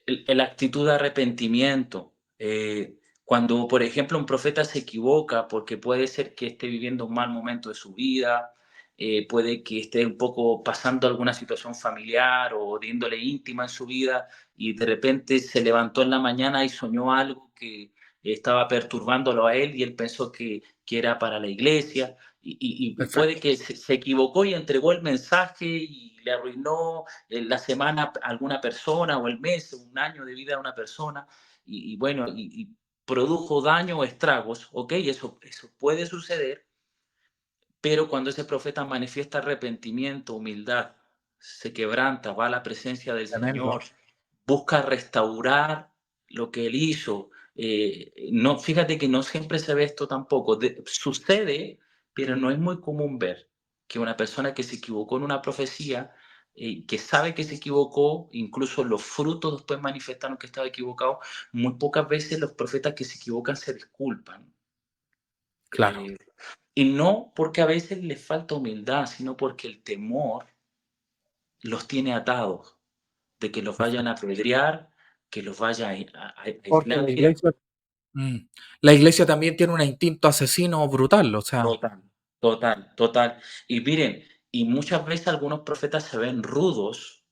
S2: La actitud de arrepentimiento. Cuando, por ejemplo, un profeta se equivoca, porque puede ser que esté viviendo un mal momento de su vida, puede que esté un poco pasando alguna situación familiar o de índole íntima en su vida, y de repente se levantó en la mañana y soñó algo que estaba perturbándolo a él y él pensó que era para la iglesia, y puede
S1: Perfecto.
S2: que se equivocó y entregó el mensaje y le arruinó la semana a alguna persona o el mes, un año de vida a una persona y bueno, y produjo daño o estragos, ok, eso puede suceder, pero cuando ese profeta manifiesta arrepentimiento, humildad, se quebranta, va a la presencia del
S1: Tremendo.
S2: Señor, busca restaurar lo que él hizo. No, fíjate que no siempre se ve esto tampoco. Sucede, pero no es muy común ver que una persona que se equivocó en una profecía, que sabe que se equivocó, incluso los frutos después manifestaron que estaba equivocado, muy pocas veces los profetas que se equivocan se disculpan.
S1: Claro.
S2: Eh, y no porque a veces les falta humildad, sino porque el temor los tiene atados, de que los vayan a
S1: Perfecto.
S2: apedrear, que los vaya a
S1: Porque
S2: aislar. Mira,
S1: mm, la iglesia también tiene un instinto asesino brutal, o sea,
S2: total, total, total. Y miren, y muchas veces algunos profetas se ven rudos,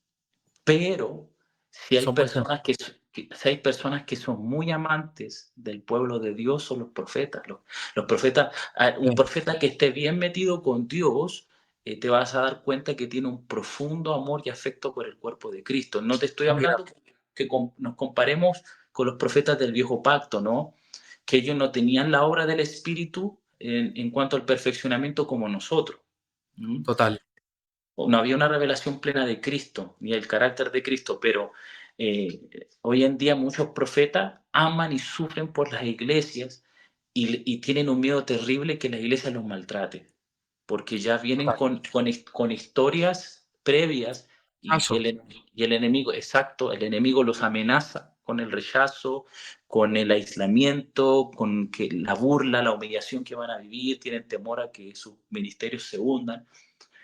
S2: pero si hay
S1: son muy
S2: personas que
S1: sensibles.
S2: si hay personas que son muy amantes del pueblo de Dios, son los profetas. Los profetas, un
S1: Sí.
S2: profeta que esté bien metido con Dios, te vas a dar cuenta que tiene un profundo amor y afecto por el cuerpo de Cristo. No te estoy
S1: Muy
S2: hablando
S1: grande.
S2: que nos comparemos con los profetas del viejo pacto, ¿no? Que ellos no tenían la obra del Espíritu en cuanto al perfeccionamiento como nosotros. ¿Mm?
S1: Total.
S2: No había una revelación plena de Cristo, ni el carácter de Cristo, pero hoy en día muchos profetas aman y sufren por las iglesias y tienen un miedo terrible que la iglesia los maltrate, porque ya vienen
S1: Total.
S2: con historias previas y
S1: Paso.
S2: y el enemigo, exacto, el enemigo los amenaza con el rechazo, con el aislamiento, con que la burla, la humillación que van a vivir, tienen temor a que sus ministerios se hundan.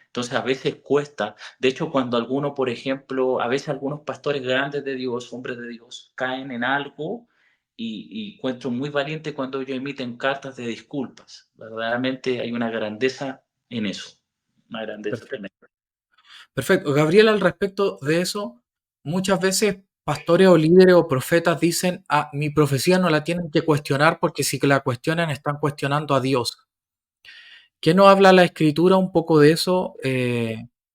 S2: Entonces a veces cuesta. De hecho, cuando alguno, por ejemplo, a veces algunos pastores grandes de Dios, hombres de Dios, caen en algo y encuentro muy valiente cuando ellos emiten cartas de disculpas. Verdaderamente hay una grandeza en eso, una grandeza
S1: Perfecto.
S2: tremenda.
S1: Perfecto. Gabriel, al respecto de eso, muchas veces pastores o líderes o profetas dicen, ah, mi profecía no la tienen que cuestionar porque si que la cuestionan están cuestionando a Dios. ¿Qué nos habla la escritura un poco de eso,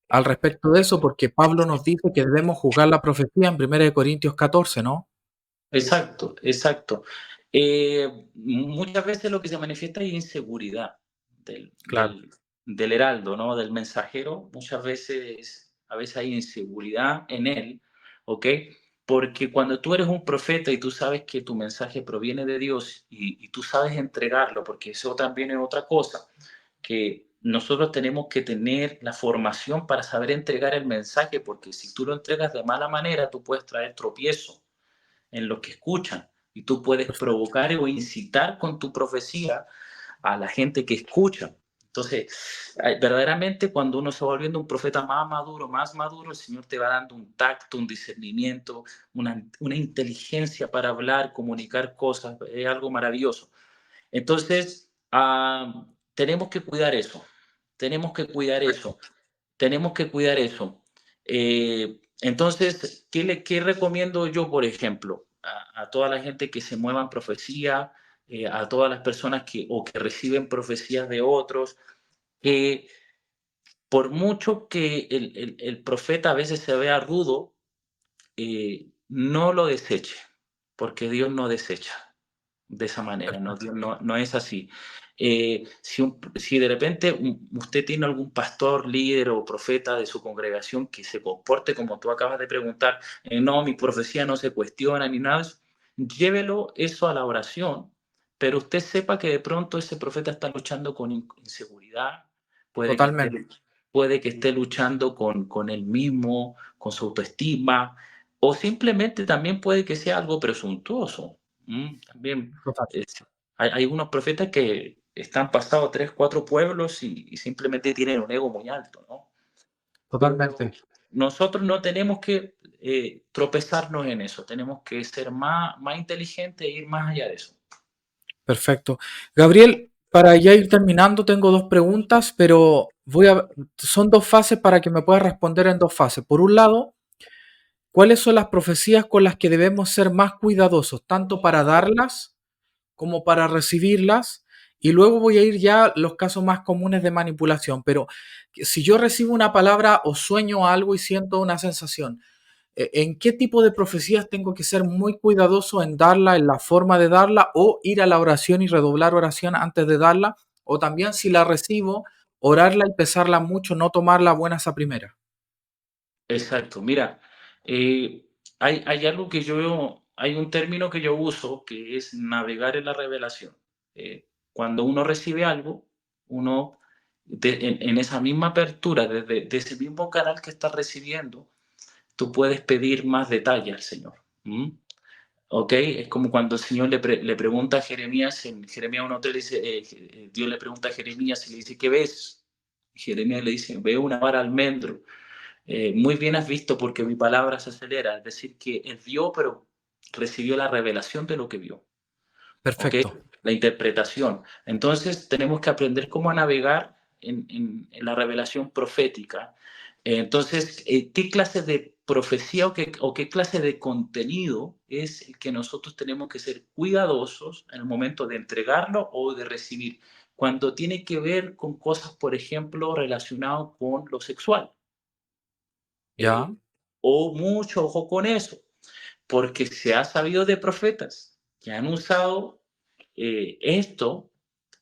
S1: al respecto de eso? Porque Pablo nos dice que debemos juzgar la profecía en 1 Corintios 14, ¿no?
S2: Exacto, exacto. Muchas veces lo que se manifiesta es inseguridad del,
S1: Claro,
S2: del, del heraldo, ¿no? Del mensajero. Muchas veces, a veces hay inseguridad en él, ¿ok? Porque cuando tú eres un profeta y tú sabes que tu mensaje proviene de Dios y tú sabes entregarlo, porque eso también es otra cosa, que nosotros tenemos que tener la formación para saber entregar el mensaje, porque si tú lo entregas de mala manera, tú puedes traer tropiezo en los que escuchan. Y tú puedes
S1: perfecto,
S2: provocar o incitar con tu profecía a la gente que escucha. Entonces, verdaderamente cuando uno se va volviendo un profeta más maduro, el Señor te va dando un tacto, un discernimiento, una inteligencia para hablar, comunicar cosas, es algo maravilloso. Entonces, tenemos que cuidar eso, tenemos que cuidar
S1: perfecto.
S2: eso. Tenemos que cuidar eso. Entonces, ¿qué recomiendo yo, por ejemplo, a toda la gente que se mueva en profecía, a todas las personas que reciben profecías de otros, que por mucho que el profeta a veces se vea rudo, no lo deseche, porque Dios no desecha de esa manera, no,
S1: Perfecto.
S2: Dios no es así. Si de repente usted tiene algún pastor, líder o profeta de su congregación que se comporte como tú acabas de preguntar, no, mi profecía no se cuestiona ni nada, llévelo eso a la oración, pero usted sepa que de pronto ese profeta está luchando con inseguridad, puede que esté,
S1: Totalmente,
S2: puede que esté luchando con él mismo, con su autoestima, o simplemente también puede que sea algo presuntuoso. También
S1: total,
S2: hay unos profetas que están pasados 3 4 pueblos y simplemente tienen un ego muy alto, ¿no? Pero
S1: totalmente.
S2: nosotros no tenemos que tropezarnos en eso, tenemos que ser más inteligentes e ir más allá de eso.
S1: Perfecto. Gabriel, para ya ir terminando, tengo dos preguntas, pero son dos fases para que me puedas responder en dos fases. Por un lado, ¿cuáles son las profecías con las que debemos ser más cuidadosos, tanto para darlas como para recibirlas? Y luego voy a ir ya a los casos más comunes de manipulación. Pero si yo recibo una palabra o sueño algo y siento una sensación, ¿en qué tipo de profecías tengo que ser muy cuidadoso en darla, en la forma de darla, o ir a la oración y redoblar oración antes de darla? O también si la recibo, orarla y pesarla mucho, no tomarla buenas a primera.
S2: Exacto. Mira, hay algo que hay un término que yo uso que es navegar en la revelación. Cuando uno recibe algo, uno en esa misma apertura, desde ese mismo canal que estás recibiendo, tú puedes pedir más detalle al Señor. ¿Mm? ¿Ok? Es como cuando el Señor le pregunta a Jeremías, en Jeremías 1:3 dice, Dios le pregunta a Jeremías y le dice, ¿qué ves? Jeremías le dice, veo una vara de almendro. Muy bien has visto porque mi palabra se acelera. Es decir, que él vio, pero recibió la revelación de lo que vio. ¿Ok?
S1: Perfecto,
S2: La interpretación. Entonces, tenemos que aprender cómo a navegar en la revelación profética. Entonces, ¿qué clase de profecía o qué clase de contenido es el que nosotros tenemos que ser cuidadosos en el momento de entregarlo o de recibir, cuando tiene que ver con cosas, por ejemplo, relacionadas con lo sexual.
S1: ya,
S2: O mucho ojo con eso, porque se ha sabido de profetas que han usado esto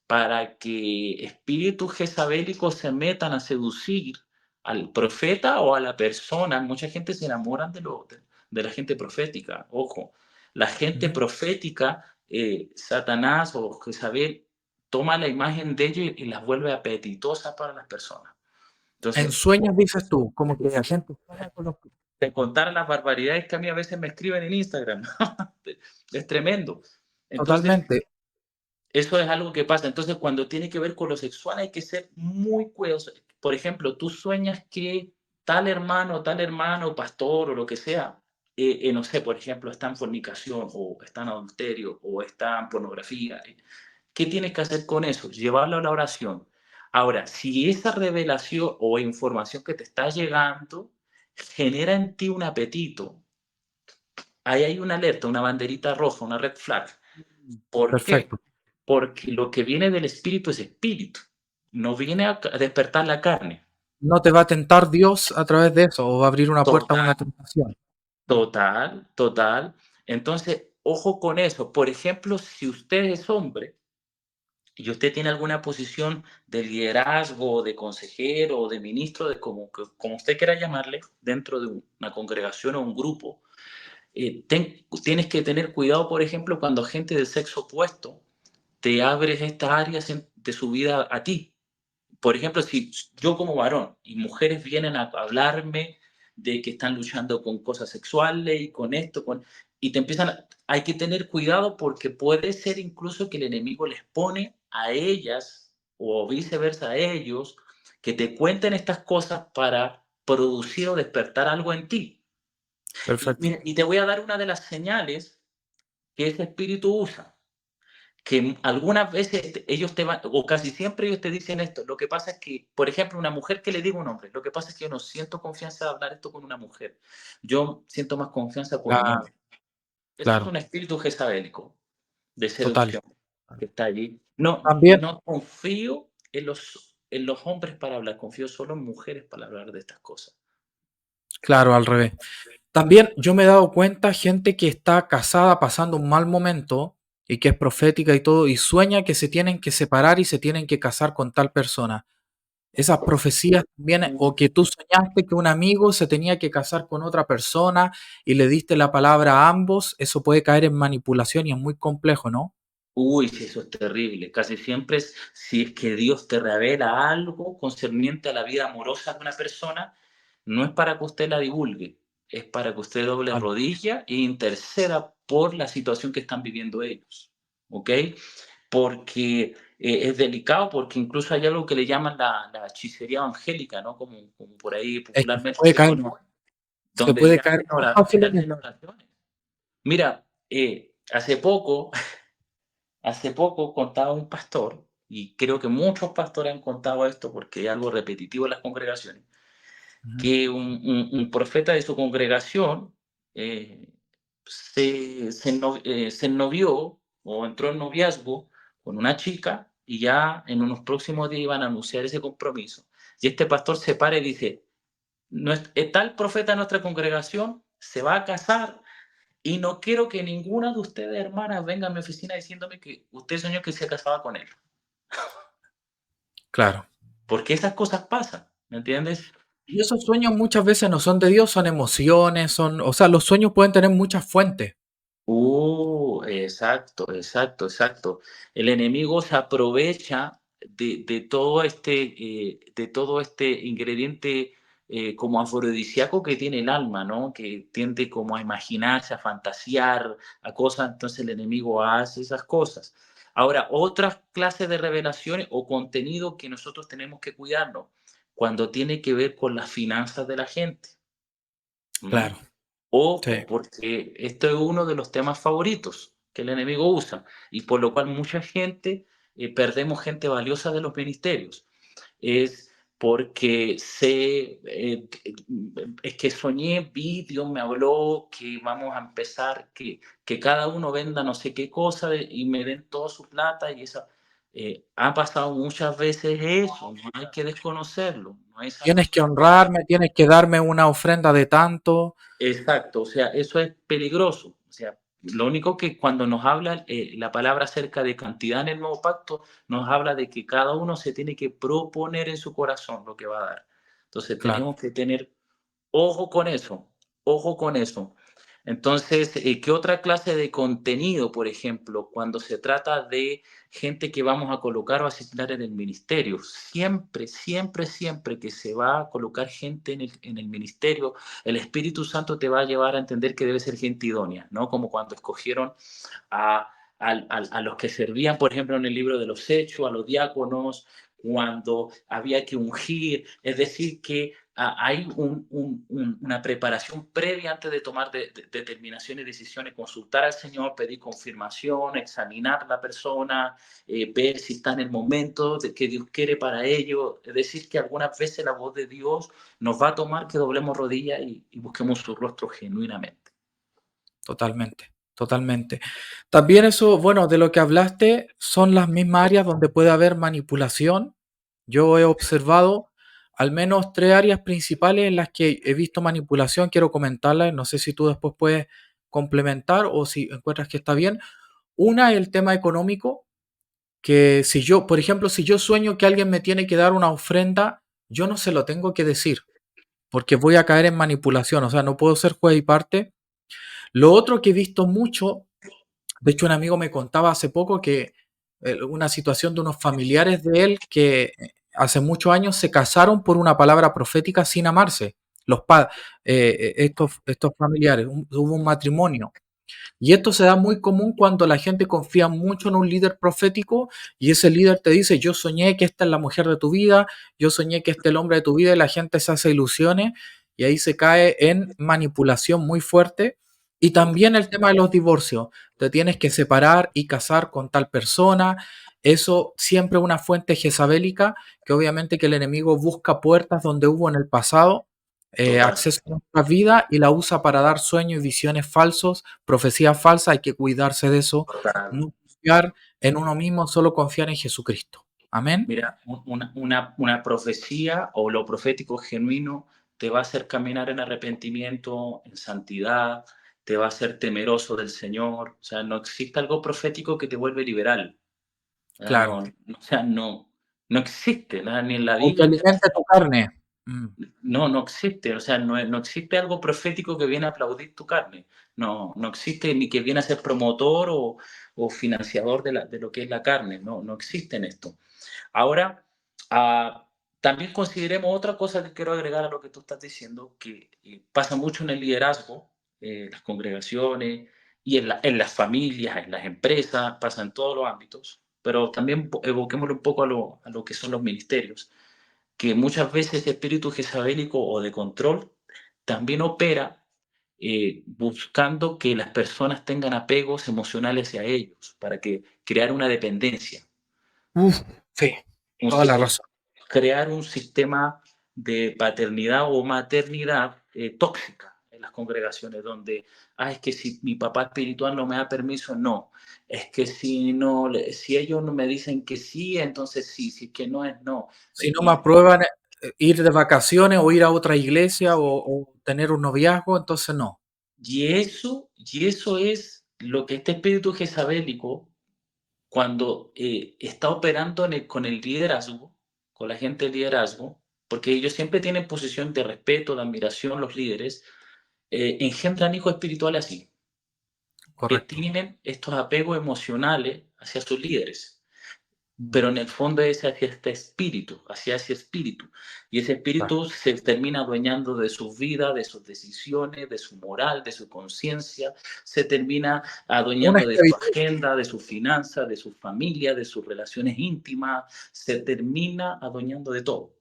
S2: para que espíritus jezabélicos se metan a seducir al profeta o a la persona. Mucha gente se enamora de la gente profética. Ojo, la gente
S1: ujú.
S2: profética, Satanás o Jezabel toma la imagen de ellos y las vuelve apetitosas para las personas.
S1: En
S2: Entonces,
S1: sueños dices tú, como que la gente sueña con los...
S2: de contar las barbaridades que a mí a veces me escriben en Instagram. Es tremendo. Entonces,
S1: Totalmente.
S2: eso es algo que pasa. Entonces, cuando tiene que ver con lo sexual, hay que ser muy cuidadoso. Por ejemplo, tú sueñas que tal hermano, pastor o lo que sea, no sé, por ejemplo, está en fornicación o está en adulterio o está en pornografía. ¿Qué tienes que hacer con eso? Llevarlo a la oración. Ahora, si esa revelación o información que te está llegando genera en ti un apetito, ahí hay una alerta, una banderita roja, una red flag. ¿Por qué?
S1: Perfecto.
S2: Porque lo que viene del espíritu es espíritu, no viene a despertar la carne.
S1: No te va a tentar Dios a través de eso o va a abrir una puerta a
S2: Total,
S1: una tentación.
S2: total, total. Entonces, ojo con eso. Por ejemplo, si usted es hombre y usted tiene alguna posición de liderazgo, de consejero o de ministro, de como usted quiera llamarle, dentro de una congregación o un grupo, tienes que tener cuidado, por ejemplo, cuando gente del sexo opuesto te abres estas áreas de su vida a ti. Por ejemplo, si yo como varón y mujeres vienen a hablarme de que están luchando con cosas sexuales y con esto, y te hay que tener cuidado porque puede ser incluso que el enemigo les pone a ellas o viceversa a ellos que te cuenten estas cosas para producir o despertar algo en ti. Y,
S1: Perfecto.
S2: mira, y te voy a dar una de las señales que ese espíritu usa, que algunas veces ellos te van, o casi siempre ellos te dicen esto. Lo que pasa es que, por ejemplo, una mujer que le diga a un hombre, lo que pasa es que yo no siento confianza de hablar esto con una mujer. Yo siento más confianza con un
S1: Claro,
S2: hombre. Eso es
S1: claro,
S2: un espíritu jezabélico de
S1: total.
S2: seducción que está allí. No,
S1: También,
S2: no confío en los hombres para hablar, confío solo en mujeres para hablar de estas cosas.
S1: claro, al revés. También yo me he dado cuenta, gente que está casada pasando un mal momento y que es profética y todo, y sueña que se tienen que separar y se tienen que casar con tal persona. Esas profecías también, o que tú soñaste que un amigo se tenía que casar con otra persona y le diste la palabra a ambos, eso puede caer en manipulación y es muy complejo, ¿no?
S2: Uy, sí, eso es terrible. Casi siempre es si es que Dios te revela algo concerniente a la vida amorosa de una persona, no es para que usted la divulgue, es para que usted doble
S1: Vale.
S2: rodilla e interceda por la situación que están viviendo ellos. ¿Ok? Porque es delicado, porque incluso hay algo que le llaman la hechicería evangélica, ¿no? Como por ahí
S1: Es que
S2: popularmente se conoce,
S1: se
S2: donde
S1: puede caer muy
S2: se hacen
S1: fácilmente.
S2: oraciones. Mira, hace poco contaba un pastor, y creo que muchos pastores han contado esto porque es algo repetitivo en las congregaciones,
S1: Ujú.
S2: que un profeta de su congregación eh, se ennovió o entró en noviazgo con una chica y ya en unos próximos días iban a anunciar ese compromiso. Y este pastor se para y dice, tal profeta de nuestra congregación se va a casar y no quiero que ninguna de ustedes, hermanas, venga a mi oficina diciéndome que usted soñó que se casaba con él.
S1: Claro.
S2: Porque esas cosas pasan, ¿me entiendes?
S1: Y esos sueños muchas veces no son de Dios, son emociones, son, o sea, los sueños pueden tener muchas fuentes.
S2: Exacto, exacto, exacto. El enemigo se aprovecha de todo este ingrediente como afrodisíaco que tiene el alma, ¿no? Que tiende como a imaginarse, a fantasear, a cosas, entonces el enemigo hace esas cosas. Ahora, otras clases de revelaciones o contenido que nosotros tenemos que cuidarnos cuando tiene que ver con las finanzas de la gente. ¿M?
S1: Claro,
S2: Ojo,
S1: sí.
S2: porque esto es uno de los temas favoritos que el enemigo usa y por lo cual mucha gente, perdemos gente valiosa de los ministerios. Es porque sé, es que soñé, vi, Dios me habló, que vamos a empezar, que cada uno venda no sé qué cosa y me den toda su plata y esa. Ha pasado muchas veces eso, no hay que desconocerlo, no es algo
S1: Tienes que
S2: solamente.
S1: honrarme, tienes que darme una ofrenda de tanto.
S2: Exacto, o sea, eso es peligroso. O sea, lo único que cuando nos habla la palabra acerca de cantidad en el nuevo pacto, nos habla de que cada uno se tiene que proponer en su corazón lo que va a dar. Entonces
S1: Claro.
S2: tenemos que tener ojo con eso, ojo con eso. Entonces, ¿qué otra clase de contenido, por ejemplo, cuando se trata de gente que vamos a colocar o asignar en el ministerio? Siempre, siempre, siempre que se va a colocar gente en el ministerio, el Espíritu Santo te va a llevar a entender que debe ser gente idónea, ¿no? Como cuando escogieron a los que servían, por ejemplo, en el libro de los Hechos, a los diáconos, cuando había que ungir, es decir, que hay una preparación previa antes de tomar determinaciones y decisiones, consultar al Señor, pedir confirmación, examinar la persona, ver si está en el momento de que Dios quiere para ello. Es decir, que algunas veces la voz de Dios nos va a tomar que doblemos rodillas y busquemos su rostro genuinamente.
S1: Totalmente, totalmente. También eso, bueno, de lo que hablaste, son las mismas áreas donde puede haber manipulación. Yo he observado al menos tres áreas principales en las que he visto manipulación. Quiero comentarlas. No sé si tú después puedes complementar o si encuentras que está bien. Una es el tema económico, que si yo, por ejemplo, si yo sueño que alguien me tiene que dar una ofrenda, yo no se lo tengo que decir, porque voy a caer en manipulación. O sea, no puedo ser juez y parte. Lo otro que he visto mucho, de hecho un amigo me contaba hace poco que una situación de unos familiares de él que hace muchos años se casaron por una palabra profética sin amarse. Estos familiares, hubo un matrimonio. Y esto se da muy común cuando la gente confía mucho en un líder profético y ese líder te dice, yo soñé que esta es la mujer de tu vida, yo soñé que este es el hombre de tu vida y la gente se hace ilusiones y ahí se cae en manipulación muy fuerte. Y también el tema de los divorcios, te tienes que separar y casar con tal persona. Eso siempre es una fuente jezabélica que obviamente que el enemigo busca puertas donde hubo en el pasado
S2: Total,
S1: acceso a nuestra vida y la usa para dar sueños y visiones falsos, profecías falsas, hay que cuidarse de eso,
S2: total.
S1: no confiar en uno mismo, solo confiar en Jesucristo. Amén.
S2: Mira, una profecía o lo profético genuino te va a hacer caminar en arrepentimiento, en santidad, te va a hacer temeroso del Señor. O sea, no existe algo profético que te vuelve liberal.
S1: Claro.
S2: O sea, no existe, nada, ni en la
S1: O que
S2: Biblia.
S1: alimente tu carne. Mm,
S2: No existe. O sea, no existe algo profético que viene a aplaudir tu carne. No existe ni que viene a ser promotor o financiador de lo que es la carne. No existe en esto. Ahora, ah, también consideremos otra cosa que quiero agregar a lo que tú estás diciendo, que pasa mucho en el liderazgo, las congregaciones y en las familias, en las empresas, pasa en todos los ámbitos, pero también evoquémoslo un poco a lo que son los ministerios, que muchas veces ese espíritu jezabélico o de control también opera buscando que las personas tengan apegos emocionales hacia ellos, para que crear una dependencia.
S1: uf, sí,
S2: un
S1: toda la
S2: sistema,
S1: razón.
S2: crear un sistema de paternidad o maternidad tóxica en las congregaciones, donde, es que si mi papá espiritual no me da permiso, no. Es que si no, si ellos no me dicen que sí, entonces sí, si es que no es no.
S1: Si no me
S2: Y,
S1: aprueban ir de vacaciones o ir a otra iglesia o tener un noviazgo, entonces no.
S2: y eso es lo que este espíritu jezabélico, cuando está operando con el liderazgo, con la gente de liderazgo, porque ellos siempre tienen posición de respeto, de admiración, los líderes, engendran hijos espirituales así, que
S1: Correcto.
S2: tienen estos apegos emocionales hacia sus líderes,
S1: Mm,
S2: pero en el fondo es hacia este espíritu, hacia ese espíritu. Y ese
S1: claro.
S2: espíritu se termina adueñando de su vida, de sus decisiones, de su moral, de su conciencia, se termina
S1: Una
S2: adueñando de su
S1: esclavitud.
S2: agenda, de sus finanzas, de su familia, de sus relaciones íntimas, se termina adueñando de todo.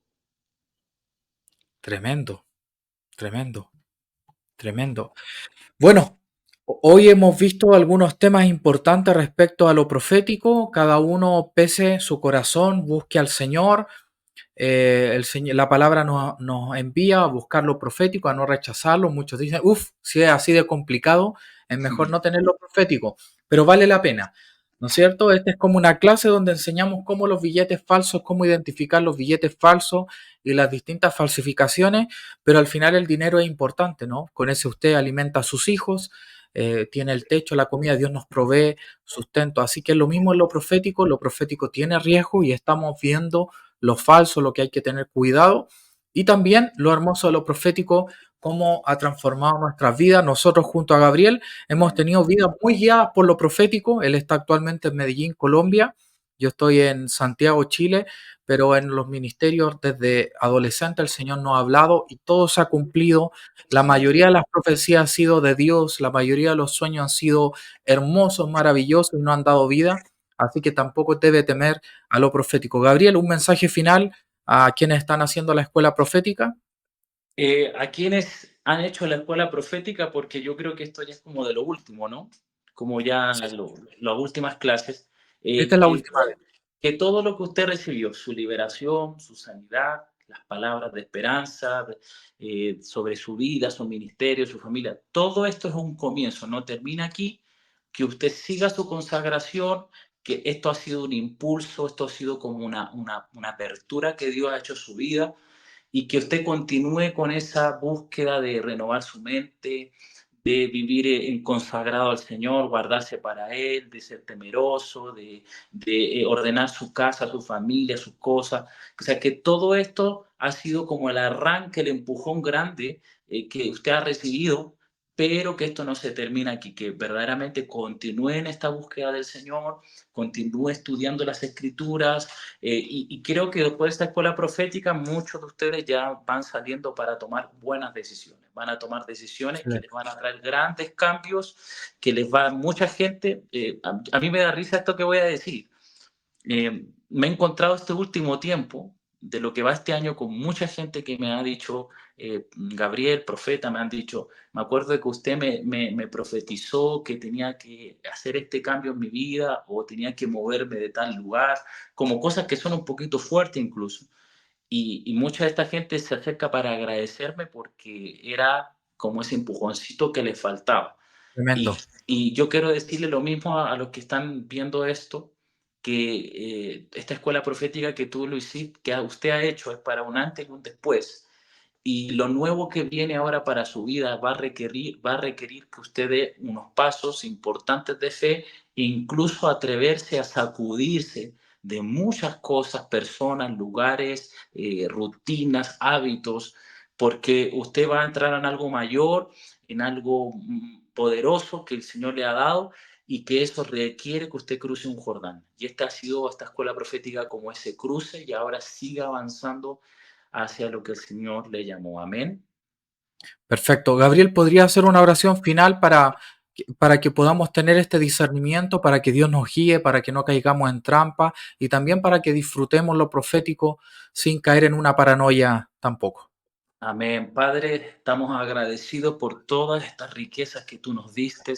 S1: Tremendo, tremendo, tremendo. Bueno, hoy hemos visto algunos temas importantes respecto a lo profético. Cada uno pese su corazón, busque al Señor. La palabra nos envía a buscar lo profético, a no rechazarlo. Muchos dicen, uff, si es así de complicado, es mejor no tener lo profético, pero vale la pena, ¿no es cierto? Esta es como una clase donde enseñamos cómo los billetes falsos, cómo identificar los billetes falsos y las distintas falsificaciones, pero al final el dinero es importante, ¿no? Con ese usted alimenta a sus hijos, tiene el techo, la comida, Dios nos provee sustento. Así que lo mismo en lo profético tiene riesgo y estamos viendo lo falso, lo que hay que tener cuidado. Y también lo hermoso de lo profético, cómo ha transformado nuestras vidas. Nosotros junto a Gabriel hemos tenido vidas muy guiadas por lo profético. Él está actualmente en Medellín, Colombia. Yo estoy en Santiago, Chile, pero en los ministerios desde adolescente el Señor nos ha hablado y todo se ha cumplido. La mayoría de las profecías han sido de Dios, la mayoría de los sueños han sido hermosos, maravillosos y no han dado vida. Así que tampoco debe temer a lo profético. Gabriel, un mensaje final a quienes están haciendo la escuela profética.
S2: A quienes han hecho la escuela profética, porque yo creo que esto ya es como de lo último, ¿no? Como ya
S1: Sí,
S2: las últimas clases,
S1: esta es la
S2: que,
S1: última vez.
S2: que todo lo que usted recibió, su liberación, su sanidad, las palabras de esperanza sobre su vida, su ministerio, su familia, todo esto es un comienzo, no termina aquí, que usted siga su consagración, que esto ha sido un impulso, esto ha sido como una apertura que Dios ha hecho en su vida y que usted continúe con esa búsqueda de renovar su mente, de vivir en consagrado al Señor, guardarse para Él, de ser temeroso, de ordenar su casa, su familia, sus cosas. O sea, que todo esto ha sido como el arranque, el empujón grande que usted ha recibido, pero que esto no se termina aquí, que verdaderamente continúe en esta búsqueda del Señor, continúe estudiando las Escrituras, y creo que después de esta escuela profética, muchos de ustedes ya van saliendo para tomar buenas decisiones. Van a tomar decisiones que les
S1: Excelente.
S2: van a traer grandes cambios, que les va a mucha gente. A mí me da risa esto que voy a decir. Me he encontrado este último tiempo, de lo que va este año, con mucha gente que me ha dicho, Gabriel, profeta, me han dicho, me acuerdo de que usted me profetizó que tenía que hacer este cambio en mi vida o tenía que moverme de tal lugar, como cosas que son un poquito fuertes incluso. Y mucha de esta gente se acerca para agradecerme porque era como ese empujoncito que les faltaba. Y,
S1: Tremendo.
S2: y yo quiero decirle lo mismo a los que están viendo esto, que esta escuela profética que tú lo hiciste, que usted ha hecho, es para un antes y un después. Y lo nuevo que viene ahora para su vida va a requerir que usted dé unos pasos importantes de fe e incluso atreverse a sacudirse de muchas cosas, personas, lugares, rutinas, hábitos, porque usted va a entrar en algo mayor, en algo poderoso que el Señor le ha dado y que eso requiere que usted cruce un Jordán. Y esta ha sido esta escuela profética como ese cruce y ahora siga avanzando hacia lo que el Señor le llamó. Amén.
S1: Perfecto. Gabriel, ¿podría hacer una oración final para que podamos tener este discernimiento, para que Dios nos guíe, para que no caigamos en trampa y también para que disfrutemos lo profético sin caer en una paranoia tampoco?
S2: Amén. Padre, estamos agradecidos por todas estas riquezas que tú nos diste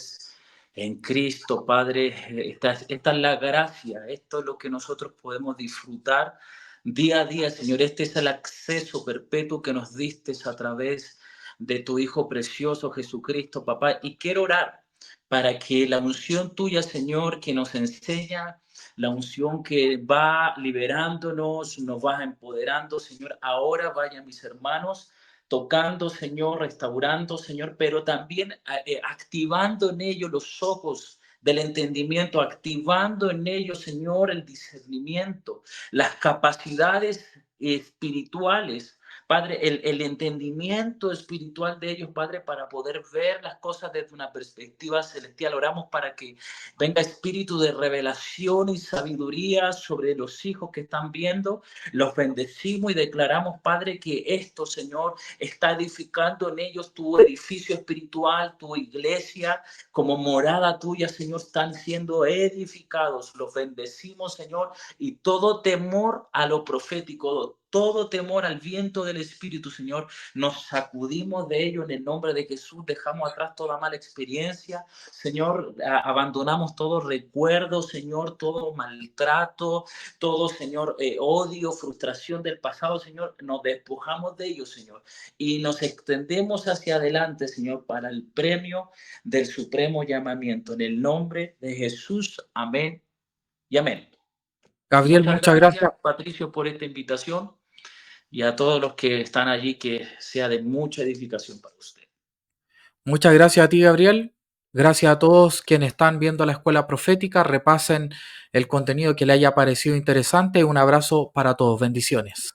S2: en Cristo, Padre. Esta es la gracia, esto es lo que nosotros podemos disfrutar día a día, Señor. Este es el acceso perpetuo que nos diste a través de tu Hijo precioso Jesucristo, papá. Y quiero orar para que la unción tuya, Señor, que nos enseña, la unción que va liberándonos, nos va empoderando, Señor, ahora vaya mis hermanos tocando, Señor, restaurando, Señor, pero también activando en ellos los ojos del entendimiento, activando en ellos, Señor, el discernimiento, las capacidades espirituales. Padre, el entendimiento espiritual de ellos, Padre, para poder ver las cosas desde una perspectiva celestial. Oramos para que venga espíritu de revelación y sabiduría sobre los hijos que están viendo. Los bendecimos y declaramos, Padre, que esto, Señor, está edificando en ellos tu edificio espiritual, tu iglesia, como morada tuya, Señor, están siendo edificados. Los bendecimos, Señor, y todo temor a lo profético, todo temor al viento del Espíritu, Señor. Nos sacudimos de ello en el nombre de Jesús, dejamos atrás toda mala experiencia, Señor, abandonamos todo recuerdo, Señor, todo maltrato, todo, Señor, odio, frustración del pasado, Señor, nos despojamos de ello, Señor, y nos extendemos hacia adelante, Señor, para el premio del supremo llamamiento. En el nombre de Jesús, amén y amén.
S1: Gabriel,
S2: Muchas
S1: muchas gracias.
S2: gracias, Patricio, por esta invitación y a todos los que están allí, que sea de mucha edificación para usted.
S1: Muchas gracias a ti, Gabriel. Gracias a todos quienes están viendo la escuela profética. Repasen el contenido que le haya parecido interesante. Un abrazo para todos. Bendiciones.